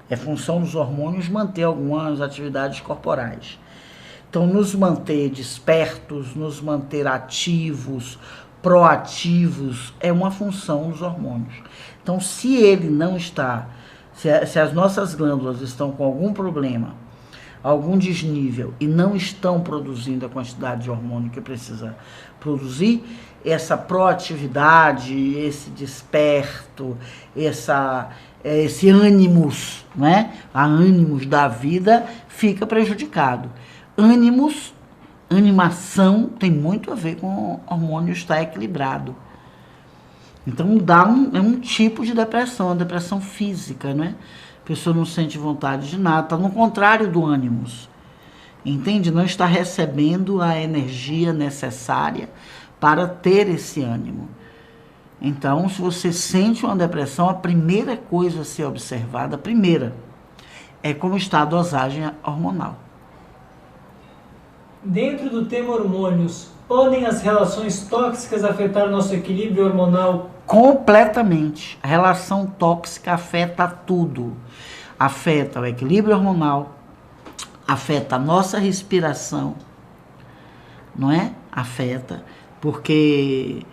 É função dos hormônios manter algumas atividades corporais. Então, nos manter despertos, nos manter ativos, proativos, é uma função dos hormônios. Então, se ele não está, se as nossas glândulas estão com algum problema, algum desnível e não estão produzindo a quantidade de hormônio que precisa produzir, essa proatividade, esse desperto, esse ânimos, né? A ânimos da vida fica prejudicado. Animação tem muito a ver com o hormônio estar equilibrado. Então é um tipo de depressão, uma depressão física, né? A pessoa não sente vontade de nada, está no contrário do ânimos. Entende? Não está recebendo a energia necessária para ter esse ânimo. Então, se você sente uma depressão, a primeira coisa a ser observada, é como está a dosagem hormonal. Dentro do tema hormônios, podem as relações tóxicas afetar nosso equilíbrio hormonal? Completamente. A relação tóxica afeta tudo. Afeta o equilíbrio hormonal, afeta a nossa respiração, não é? Afeta, porque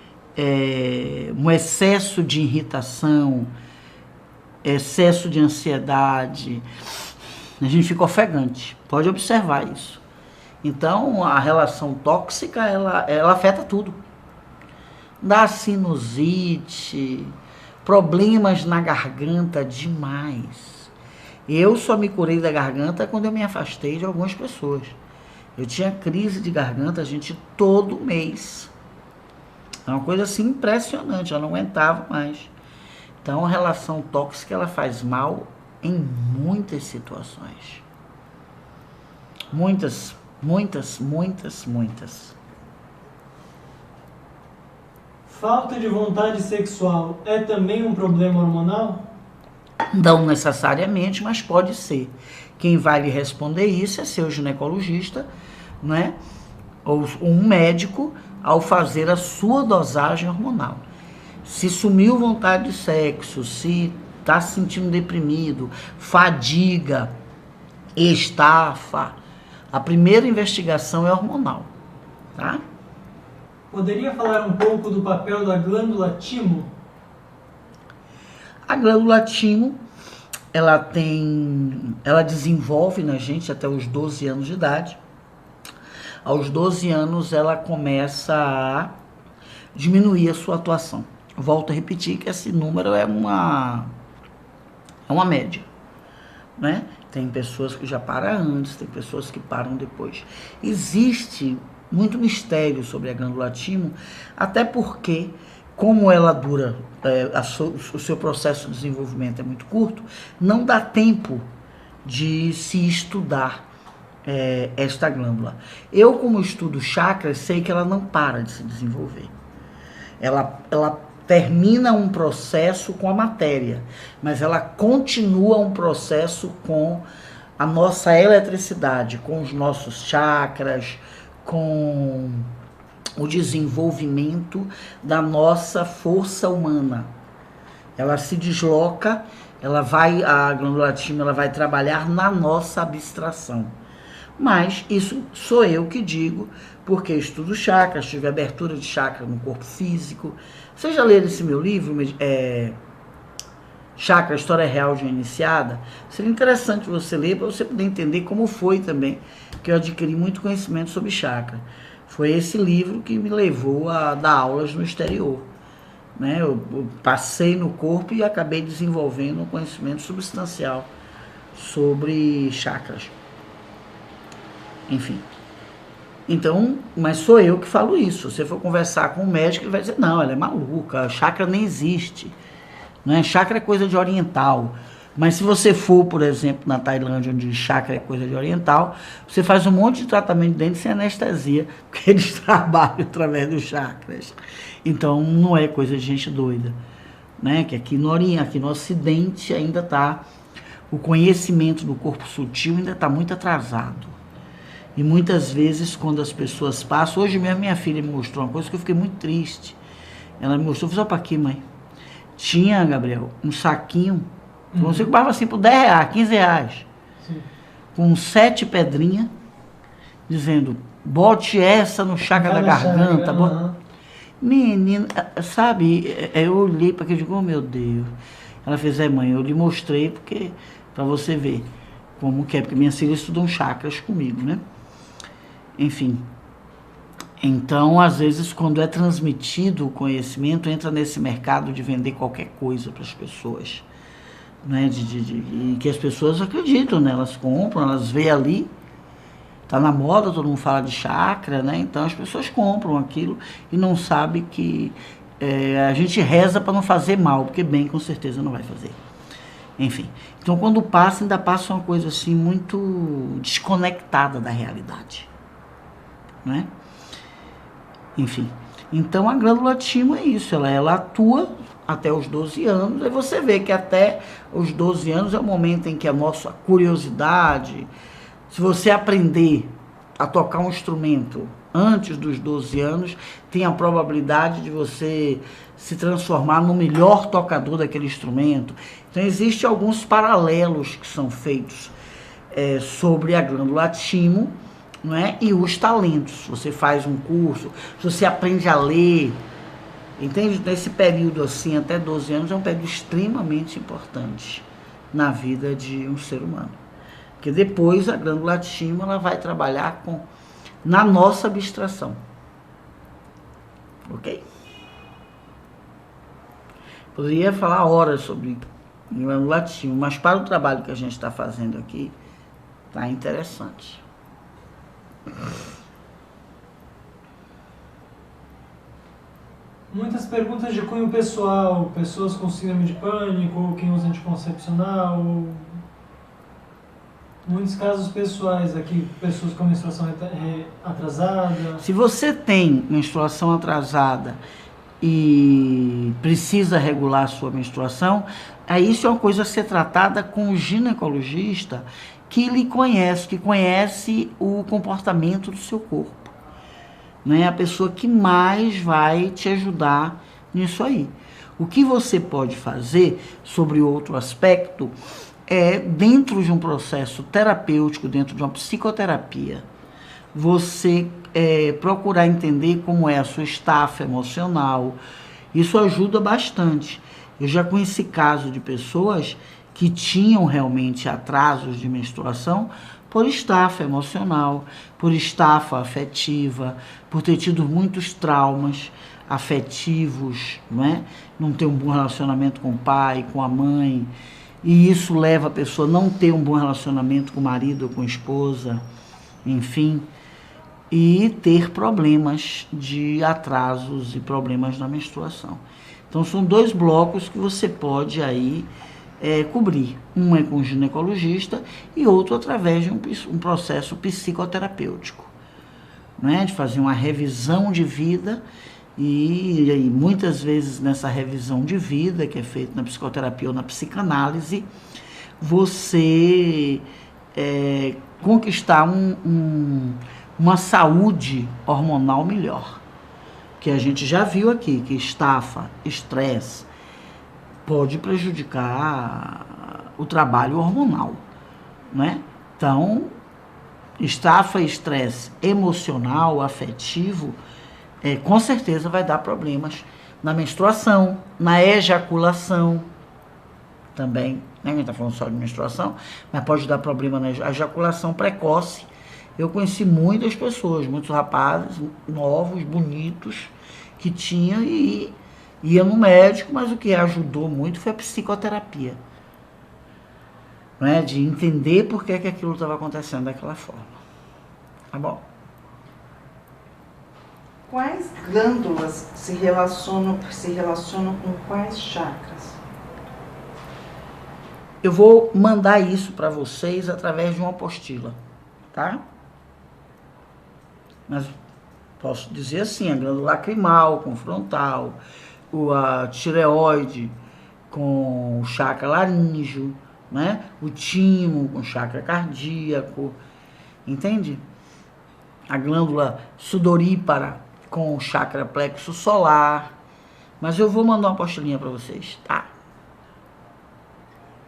um excesso de irritação, excesso de ansiedade, a gente fica ofegante. Pode observar isso. Então, a relação tóxica, ela afeta tudo. Dá sinusite, problemas na garganta demais. Eu só me curei da garganta quando eu me afastei de algumas pessoas. Eu tinha crise de garganta, gente, todo mês. É uma coisa assim impressionante, eu não aguentava mais. Então, a relação tóxica, ela faz mal em muitas situações. Muitas. Falta de vontade sexual é também um problema hormonal? Não necessariamente, mas pode ser. Quem vai lhe responder isso é seu ginecologista, né? Ou um médico, ao fazer a sua dosagem hormonal. Se sumiu vontade de sexo, se está se sentindo deprimido, fadiga, estafa, a primeira investigação é hormonal, tá? Poderia falar um pouco do papel da glândula timo? A glândula timo, ela desenvolve na gente até os 12 anos de idade. Aos 12 anos, ela começa a diminuir a sua atuação. Volto a repetir que esse número é uma média, né? Tem pessoas que já param antes, tem pessoas que param depois. Existe muito mistério sobre a glândula timo, até porque, como ela dura, o seu processo de desenvolvimento é muito curto, não dá tempo de se estudar esta glândula. Eu, como estudo chakras, sei que ela não para de se desenvolver. Ela termina um processo com a matéria, mas ela continua um processo com a nossa eletricidade, com os nossos chakras, com o desenvolvimento da nossa força humana. Ela se desloca, a glândula timo, ela vai trabalhar na nossa abstração. Mas isso sou eu que digo, porque estudo chakras, tive abertura de chakra no corpo físico. Vocês já leram esse meu livro, Chakra, História Real de uma Iniciada? Seria interessante você ler, para você poder entender como foi também que eu adquiri muito conhecimento sobre chakra. Foi esse livro que me levou a dar aulas no exterior, né? Eu passei no corpo e acabei desenvolvendo um conhecimento substancial sobre chakras. Enfim. Então, mas sou eu que falo isso. Se você for conversar com um médico, ele vai dizer, não, ela é maluca, chakra nem existe. Né? Chakra é coisa de oriental. Mas se você for, por exemplo, na Tailândia, onde chakra é coisa de oriental, você faz um monte de tratamento de dente sem anestesia, porque eles trabalham através dos chakras. Então, não é coisa de gente doida. Né? Que aqui no Ocidente ainda está, o conhecimento do corpo sutil ainda está muito atrasado. E muitas vezes, quando as pessoas passam... Hoje mesmo, minha filha me mostrou uma coisa que eu fiquei muito triste. Ela me mostrou, fiz, opa, aqui, mãe. Tinha, Gabriel, um saquinho. Você comprava assim por 10 reais, 15 reais. Sim. Com 7 pedrinhas, dizendo, bote essa no chakra da garganta. Menina, sabe, eu olhei para aquilo e digo, oh meu Deus. Ela fez, mãe, eu lhe mostrei porque para você ver como que é, porque minhas filhas estudam chakras comigo, né? Enfim. Então, às vezes, quando é transmitido o conhecimento, entra nesse mercado de vender qualquer coisa para as pessoas, né? E que as pessoas acreditam, né? Elas compram, elas veem ali. Tá na moda, todo mundo fala de chakra, né? Então as pessoas compram aquilo e não sabem que a gente reza para não fazer mal, porque bem com certeza não vai fazer. Enfim, então quando passa, ainda passa uma coisa assim muito desconectada da realidade, né? Enfim, então a glândula timo é isso, ela atua até os 12 anos, aí você vê que até os 12 anos é o momento em que a nossa curiosidade... Se você aprender a tocar um instrumento antes dos 12 anos, tem a probabilidade de você se transformar no melhor tocador daquele instrumento. Então, existem alguns paralelos que são feitos sobre a glândula timo, não é? E os talentos. Você faz um curso, se você aprende a ler, entende? Nesse período assim, até 12 anos, é um período extremamente importante na vida de um ser humano. Porque depois a glândula timo ela vai trabalhar na nossa abstração. Ok? Poderia falar horas sobre glândula timo, mas para o trabalho que a gente está fazendo aqui, tá interessante. Muitas perguntas de cunho pessoal, pessoas com síndrome de pânico, quem usa anticoncepcional... Muitos casos pessoais aqui, pessoas com menstruação atrasada. Se você tem menstruação atrasada e precisa regular a sua menstruação, aí isso é uma coisa a ser tratada com o ginecologista que lhe conhece, que conhece o comportamento do seu corpo. Né? A pessoa que mais vai te ajudar nisso aí. O que você pode fazer sobre outro aspecto dentro de um processo terapêutico, dentro de uma psicoterapia, você procurar entender como é a sua estafa emocional. Isso ajuda bastante. Eu já conheci casos de pessoas que tinham realmente atrasos de menstruação por estafa emocional, por estafa afetiva, por ter tido muitos traumas afetivos, não é? Não ter um bom relacionamento com o pai, com a mãe. E isso leva a pessoa a não ter um bom relacionamento com o marido ou com a esposa, enfim, e ter problemas de atrasos e problemas na menstruação. Então, são 2 blocos que você pode aí cobrir. Um é com o ginecologista e outro através de um processo psicoterapêutico, né? De fazer uma revisão de vida. E muitas vezes nessa revisão de vida, que é feita na psicoterapia ou na psicanálise, você conquistar uma saúde hormonal melhor. Que a gente já viu aqui, que estafa, estresse, pode prejudicar o trabalho hormonal, né? Então, estafa, estresse emocional, afetivo, com certeza vai dar problemas na menstruação, na ejaculação também, né? A gente está falando só de menstruação, mas pode dar problema na ejaculação precoce. Eu conheci muitas pessoas, muitos rapazes novos, bonitos, que tinham e ia no médico, mas o que ajudou muito foi a psicoterapia, né? De entender por que aquilo estava acontecendo daquela forma. Tá bom? Quais glândulas se relacionam com quais chakras? Eu vou mandar isso para vocês através de uma apostila, tá? Mas posso dizer assim, a glândula lacrimal com frontal, a tireoide com o chakra laríngeo, né? O timo com o chakra cardíaco, entende? A glândula sudorípara com o chakra plexo solar. Mas eu vou mandar uma apostilinha para vocês, tá?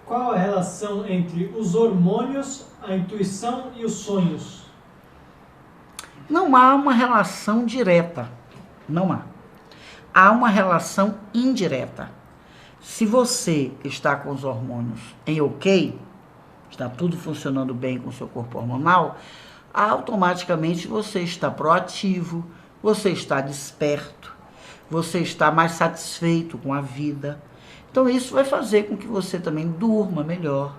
Qual a relação entre os hormônios, a intuição e os sonhos? Não há uma relação direta, não há. há uma relação indireta. Se você está com os hormônios em ok, está tudo funcionando bem com o seu corpo hormonal, automaticamente você está proativo, você está desperto, você está mais satisfeito com a vida. Então isso vai fazer com que você também durma melhor,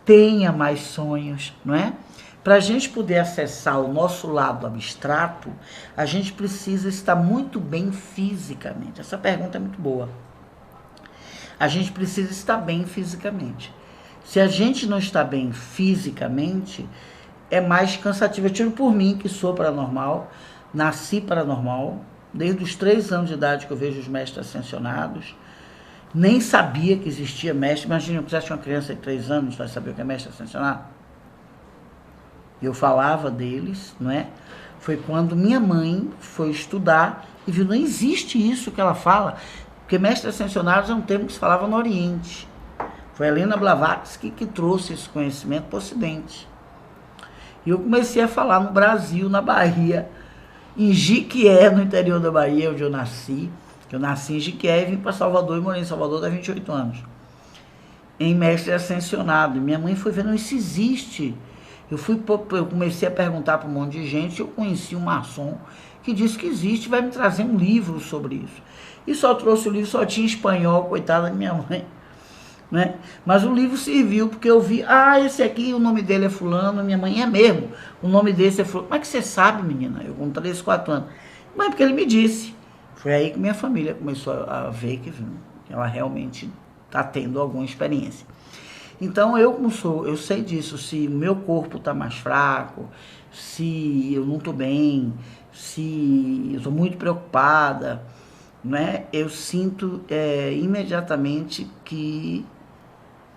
tenha mais sonhos, não é? Para a gente poder acessar o nosso lado abstrato, a gente precisa estar muito bem fisicamente. Essa pergunta é muito boa. A gente precisa estar bem fisicamente. Se a gente não está bem fisicamente, é mais cansativo. Eu tiro por mim, que sou paranormal, nasci paranormal, desde os 3 anos de idade que eu vejo os mestres ascensionados. Nem sabia que existia mestre. Imagina, eu quisesse uma criança de 3 anos, vai saber o que é mestre ascensionado? Eu falava deles, não é? Foi quando minha mãe foi estudar e viu, não existe isso que ela fala, porque mestres ascensionados é um termo que se falava no Oriente. Foi a Helena Blavatsky que trouxe esse conhecimento para o Ocidente. E eu comecei a falar no Brasil, na Bahia, em Jiquié, no interior da Bahia, onde eu nasci. Eu nasci em Jiquié e vim para Salvador e morei em Salvador há 28 anos. Em mestre ascensionado. E minha mãe foi vendo, isso existe. Eu comecei a perguntar para um monte de gente, eu conheci um maçom que disse que existe, vai me trazer um livro sobre isso. E só trouxe o livro, só tinha espanhol, coitada da minha mãe. Né? Mas o livro serviu, porque eu vi, esse aqui, o nome dele é fulano, minha mãe é mesmo, o nome desse é fulano. Como é que você sabe, menina? Eu com 3, 4 anos. Mas porque ele me disse. Foi aí que minha família começou a ver que ela realmente está tendo alguma experiência. Então, eu sei disso, se o meu corpo está mais fraco, se eu não estou bem, se eu estou muito preocupada, né? Eu sinto imediatamente que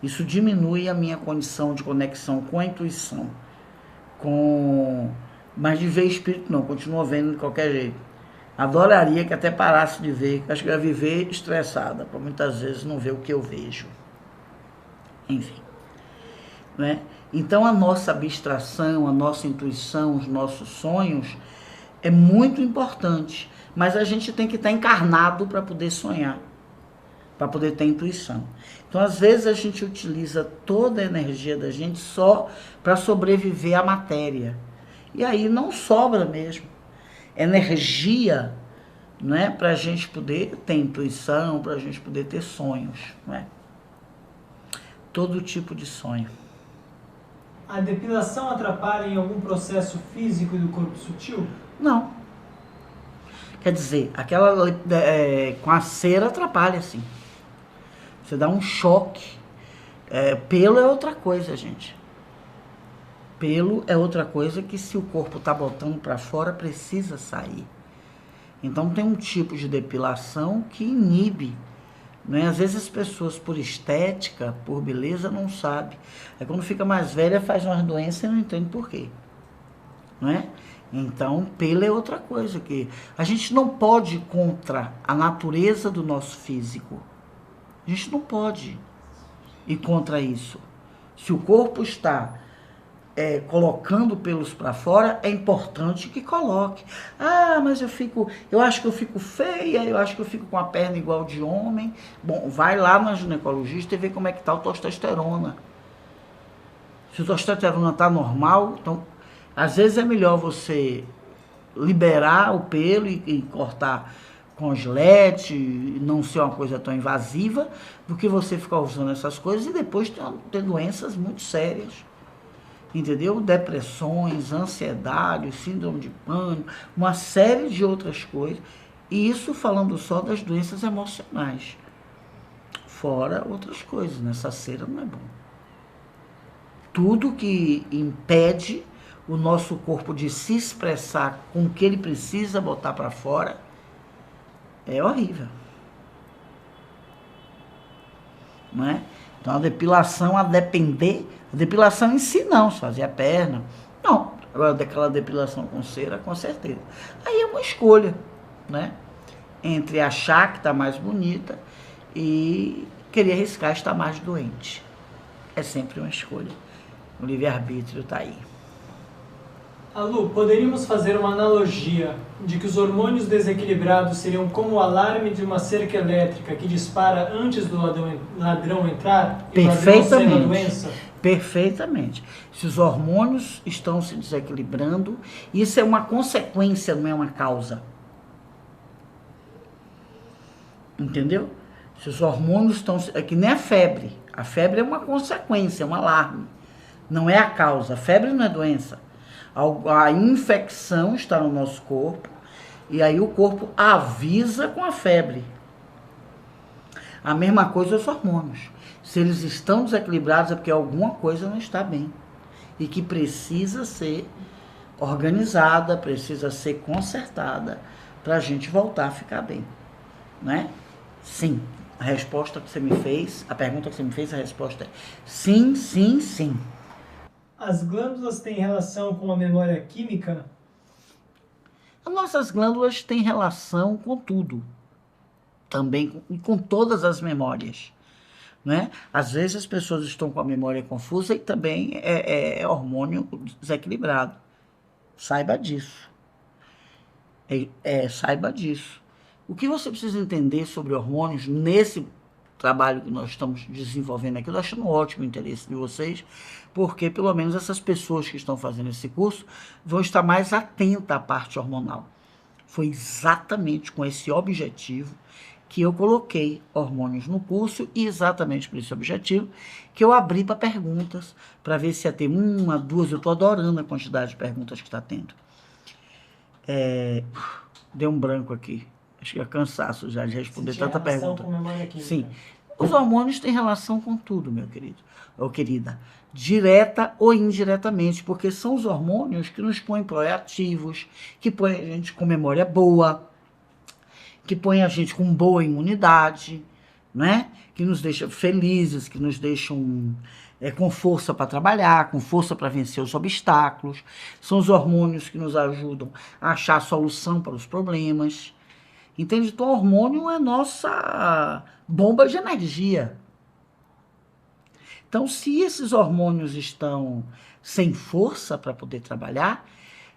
isso diminui a minha condição de conexão com a intuição, mas de ver espírito não, continuo vendo de qualquer jeito. Adoraria que até parasse de ver, acho que eu ia viver estressada, para muitas vezes não ver o que eu vejo. Enfim. Né? Então a nossa abstração, a nossa intuição, os nossos sonhos é muito importante, mas a gente tem que estar encarnado para poder sonhar, para poder ter intuição. Então às vezes a gente utiliza toda a energia da gente só para sobreviver à matéria, e aí não sobra mesmo energia, não é, para a gente poder ter intuição, para a gente poder ter sonhos, não é? Todo tipo de sonho. A depilação atrapalha em algum processo físico do corpo sutil? Não. Quer dizer, com a cera atrapalha, sim. Você dá um choque. Pelo é outra coisa, gente. Pelo é outra coisa que, se o corpo está botando para fora, precisa sair. Então tem um tipo de depilação que inibe. Né? Às vezes as pessoas, por estética, por beleza, não sabem. Aí quando fica mais velha, faz umas doenças e não entende por quê. Não é? Então, pelo é outra coisa. Que a gente não pode ir contra a natureza do nosso físico. A gente não pode ir contra isso. Se o corpo está colocando pelos para fora, é importante que coloque. Mas eu acho que eu fico feia, eu acho que eu fico com a perna igual de homem. Bom, vai lá na ginecologista e vê como é que está o testosterona. Se o testosterona está normal, então, às vezes é melhor você liberar o pelo e cortar com gilete, e não ser uma coisa tão invasiva, do que você ficar usando essas coisas e depois ter doenças muito sérias. Entendeu? Depressões, ansiedade, síndrome de pânico, uma série de outras coisas. E isso falando só das doenças emocionais. Fora outras coisas, nessa cera não é bom. Tudo que impede o nosso corpo de se expressar com o que ele precisa botar para fora é horrível. Não é? Então a depilação, a depilação em si não, se fazer a perna, não. Agora daquela depilação com cera, com certeza. Aí é uma escolha, né? Entre achar que está mais bonita e querer arriscar estar mais doente. É sempre uma escolha. O livre-arbítrio está aí. Lu, poderíamos fazer uma analogia de que os hormônios desequilibrados seriam como o alarme de uma cerca elétrica que dispara antes do ladrão entrar e o ladrão sair da doença? Perfeitamente. Se os hormônios estão se desequilibrando, isso é uma consequência, não é uma causa. Entendeu? Se os hormônios estão... É que nem a febre. A febre é uma consequência, é um alarme. Não é a causa. A febre não é doença. A infecção está no nosso corpo e aí o corpo avisa com a febre. A mesma coisa os hormônios. Se eles estão desequilibrados é porque alguma coisa não está bem e que precisa ser organizada, precisa ser consertada para a gente voltar a ficar bem, né? Sim. A resposta que você me fez, a pergunta que você me fez, a resposta é sim, sim, sim. As glândulas têm relação com a memória química? As nossas glândulas têm relação com tudo, também com todas as memórias, né? Às vezes as pessoas estão com a memória confusa e também é hormônio desequilibrado. Saiba disso. Saiba disso. O que você precisa entender sobre hormônios nesse trabalho que nós estamos desenvolvendo aqui, eu estou achando ótimo o interesse de vocês, porque pelo menos essas pessoas que estão fazendo esse curso vão estar mais atentas à parte hormonal. Foi exatamente com esse objetivo que eu coloquei hormônios no curso e exatamente por esse objetivo que eu abri para perguntas, para ver se ia ter uma, duas, eu estou adorando a quantidade de perguntas que está tendo. Deu um branco aqui. Acho que é cansaço já de responder tanta pergunta. Com memória química. Sim. Os hormônios têm relação com tudo, meu querido, ou querida. Direta ou indiretamente, porque são os hormônios que nos põem proativos, que põem a gente com memória boa, que põem a gente com boa imunidade, né? Que nos deixam felizes, que nos deixam com força para trabalhar, com força para vencer os obstáculos. São os hormônios que nos ajudam a achar a solução para os problemas. Entende? Então, o hormônio é nossa bomba de energia. Então, se esses hormônios estão sem força para poder trabalhar,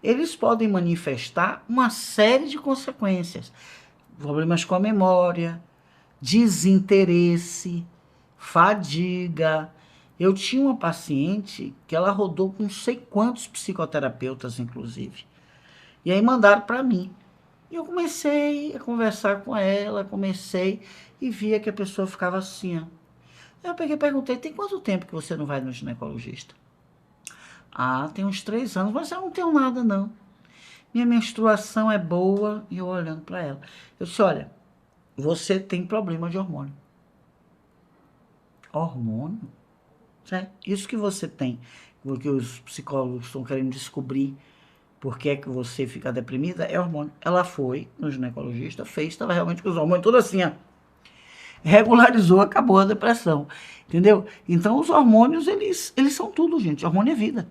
eles podem manifestar uma série de consequências. Problemas com a memória, desinteresse, fadiga. Eu tinha uma paciente que ela rodou com não sei quantos psicoterapeutas, inclusive. E aí mandaram para mim. E eu comecei a conversar com ela, e via que a pessoa ficava assim, ó. Eu peguei e perguntei, tem quanto tempo que você não vai no ginecologista? Ah, tem uns 3 anos, mas eu não tenho nada, não. Minha menstruação é boa. E eu olhando para ela. Eu disse, olha, você tem problema de hormônio. Hormônio? Certo? Isso que você tem, porque os psicólogos estão querendo descobrir por que é que você fica deprimida, é hormônio. Ela foi no ginecologista, fez, estava realmente com os hormônios tudo assim, ó. Regularizou, acabou a depressão. Entendeu? Então, os hormônios, eles são tudo, gente. Hormônio é vida.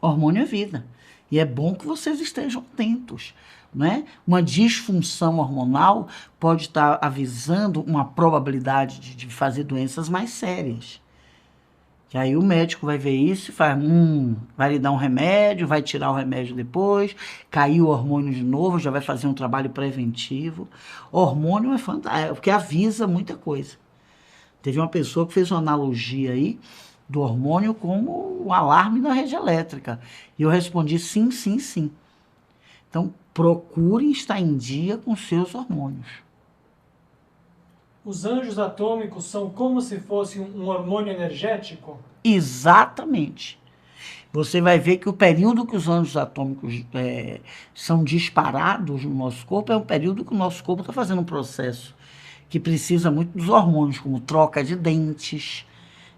Hormônio é vida. E é bom que vocês estejam atentos, né? Uma disfunção hormonal pode estar avisando uma probabilidade de fazer doenças mais sérias. Que aí o médico vai ver isso e faz, vai lhe dar um remédio, vai tirar o remédio depois, caiu o hormônio de novo, já vai fazer um trabalho preventivo. Hormônio é fantástico, porque avisa muita coisa. Teve uma pessoa que fez uma analogia aí do hormônio como o alarme da rede elétrica. E eu respondi sim, sim, sim. Então, procurem estar em dia com seus hormônios. Os anjos atômicos são como se fosse um hormônio energético? Exatamente. Você vai ver que o período que os anjos atômicos são disparados no nosso corpo é um período que o nosso corpo está fazendo um processo que precisa muito dos hormônios, como troca de dentes,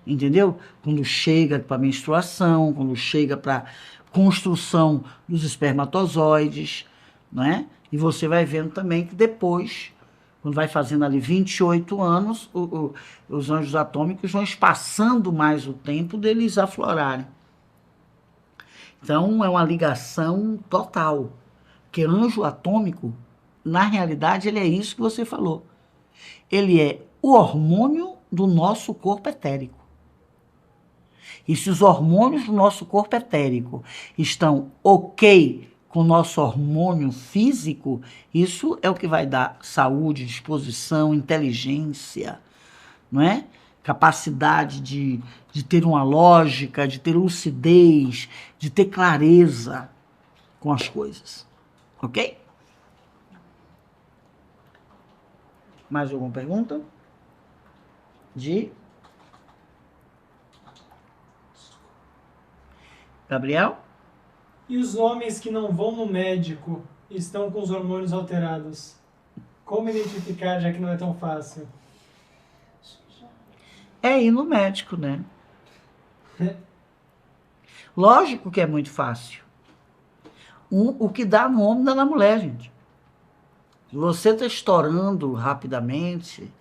entendeu? Quando chega para a menstruação, quando chega para construção dos espermatozoides, não é? E você vai vendo também que depois, quando vai fazendo ali 28 anos, os anjos atômicos vão espaçando mais o tempo deles aflorarem. Então, é uma ligação total. Porque anjo atômico, na realidade, ele é isso que você falou. Ele é o hormônio do nosso corpo etérico. E se os hormônios do nosso corpo etérico estão ok com o nosso hormônio físico, isso é o que vai dar saúde, disposição, inteligência, não é? Capacidade de ter uma lógica, de ter lucidez, de ter clareza com as coisas. Ok? Mais alguma pergunta? Gabriel? E os homens que não vão no médico e estão com os hormônios alterados? Como identificar, já que não é tão fácil? É ir no médico, né? Lógico que é muito fácil. O que dá no homem dá na mulher, gente. Se você está estourando rapidamente,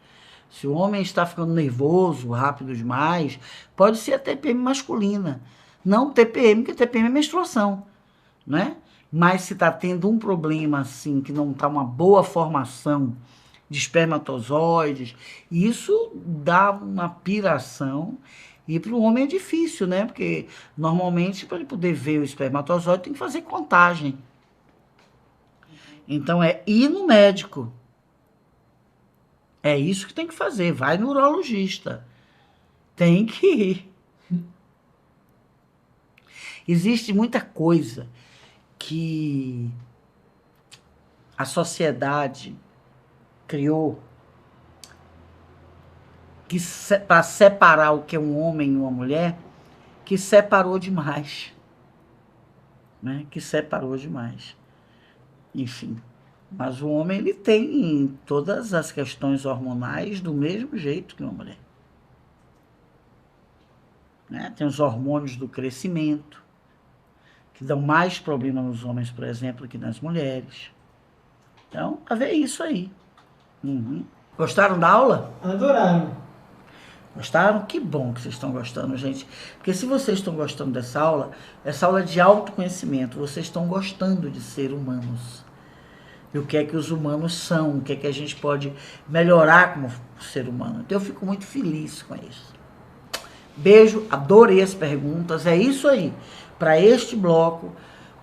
se o homem está ficando nervoso rápido demais, pode ser a TPM masculina. Não TPM, porque TPM é menstruação, né? Mas se está tendo um problema assim, que não está uma boa formação de espermatozoides, isso dá uma piração. E para o homem é difícil, né? Porque normalmente, para ele poder ver o espermatozoide, tem que fazer contagem. Então é ir no médico. É isso que tem que fazer. Vai no urologista. Tem que ir. Existe muita coisa que a sociedade criou que para separar o que é um homem e uma mulher, que separou demais. Né? Que separou demais. Enfim. Mas o homem, ele tem todas as questões hormonais do mesmo jeito que uma mulher. Né? Tem os hormônios do crescimento, que dão mais problema nos homens, por exemplo, que nas mulheres. Então, a ver isso aí. Uhum. Gostaram da aula? Adoraram. Gostaram? Que bom que vocês estão gostando, gente. Porque se vocês estão gostando dessa aula é de autoconhecimento, vocês estão gostando de ser humanos. E o que é que os humanos são, o que é que a gente pode melhorar como ser humano. Então eu fico muito feliz com isso. Beijo, adorei as perguntas, é isso aí. Para este bloco,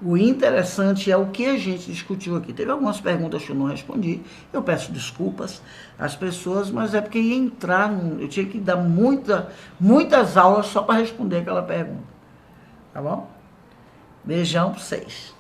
o interessante é o que a gente discutiu aqui. Teve algumas perguntas que eu não respondi, eu peço desculpas às pessoas, mas é porque ia entrar, eu tinha que dar muitas aulas só para responder aquela pergunta. Tá bom? Beijão para vocês.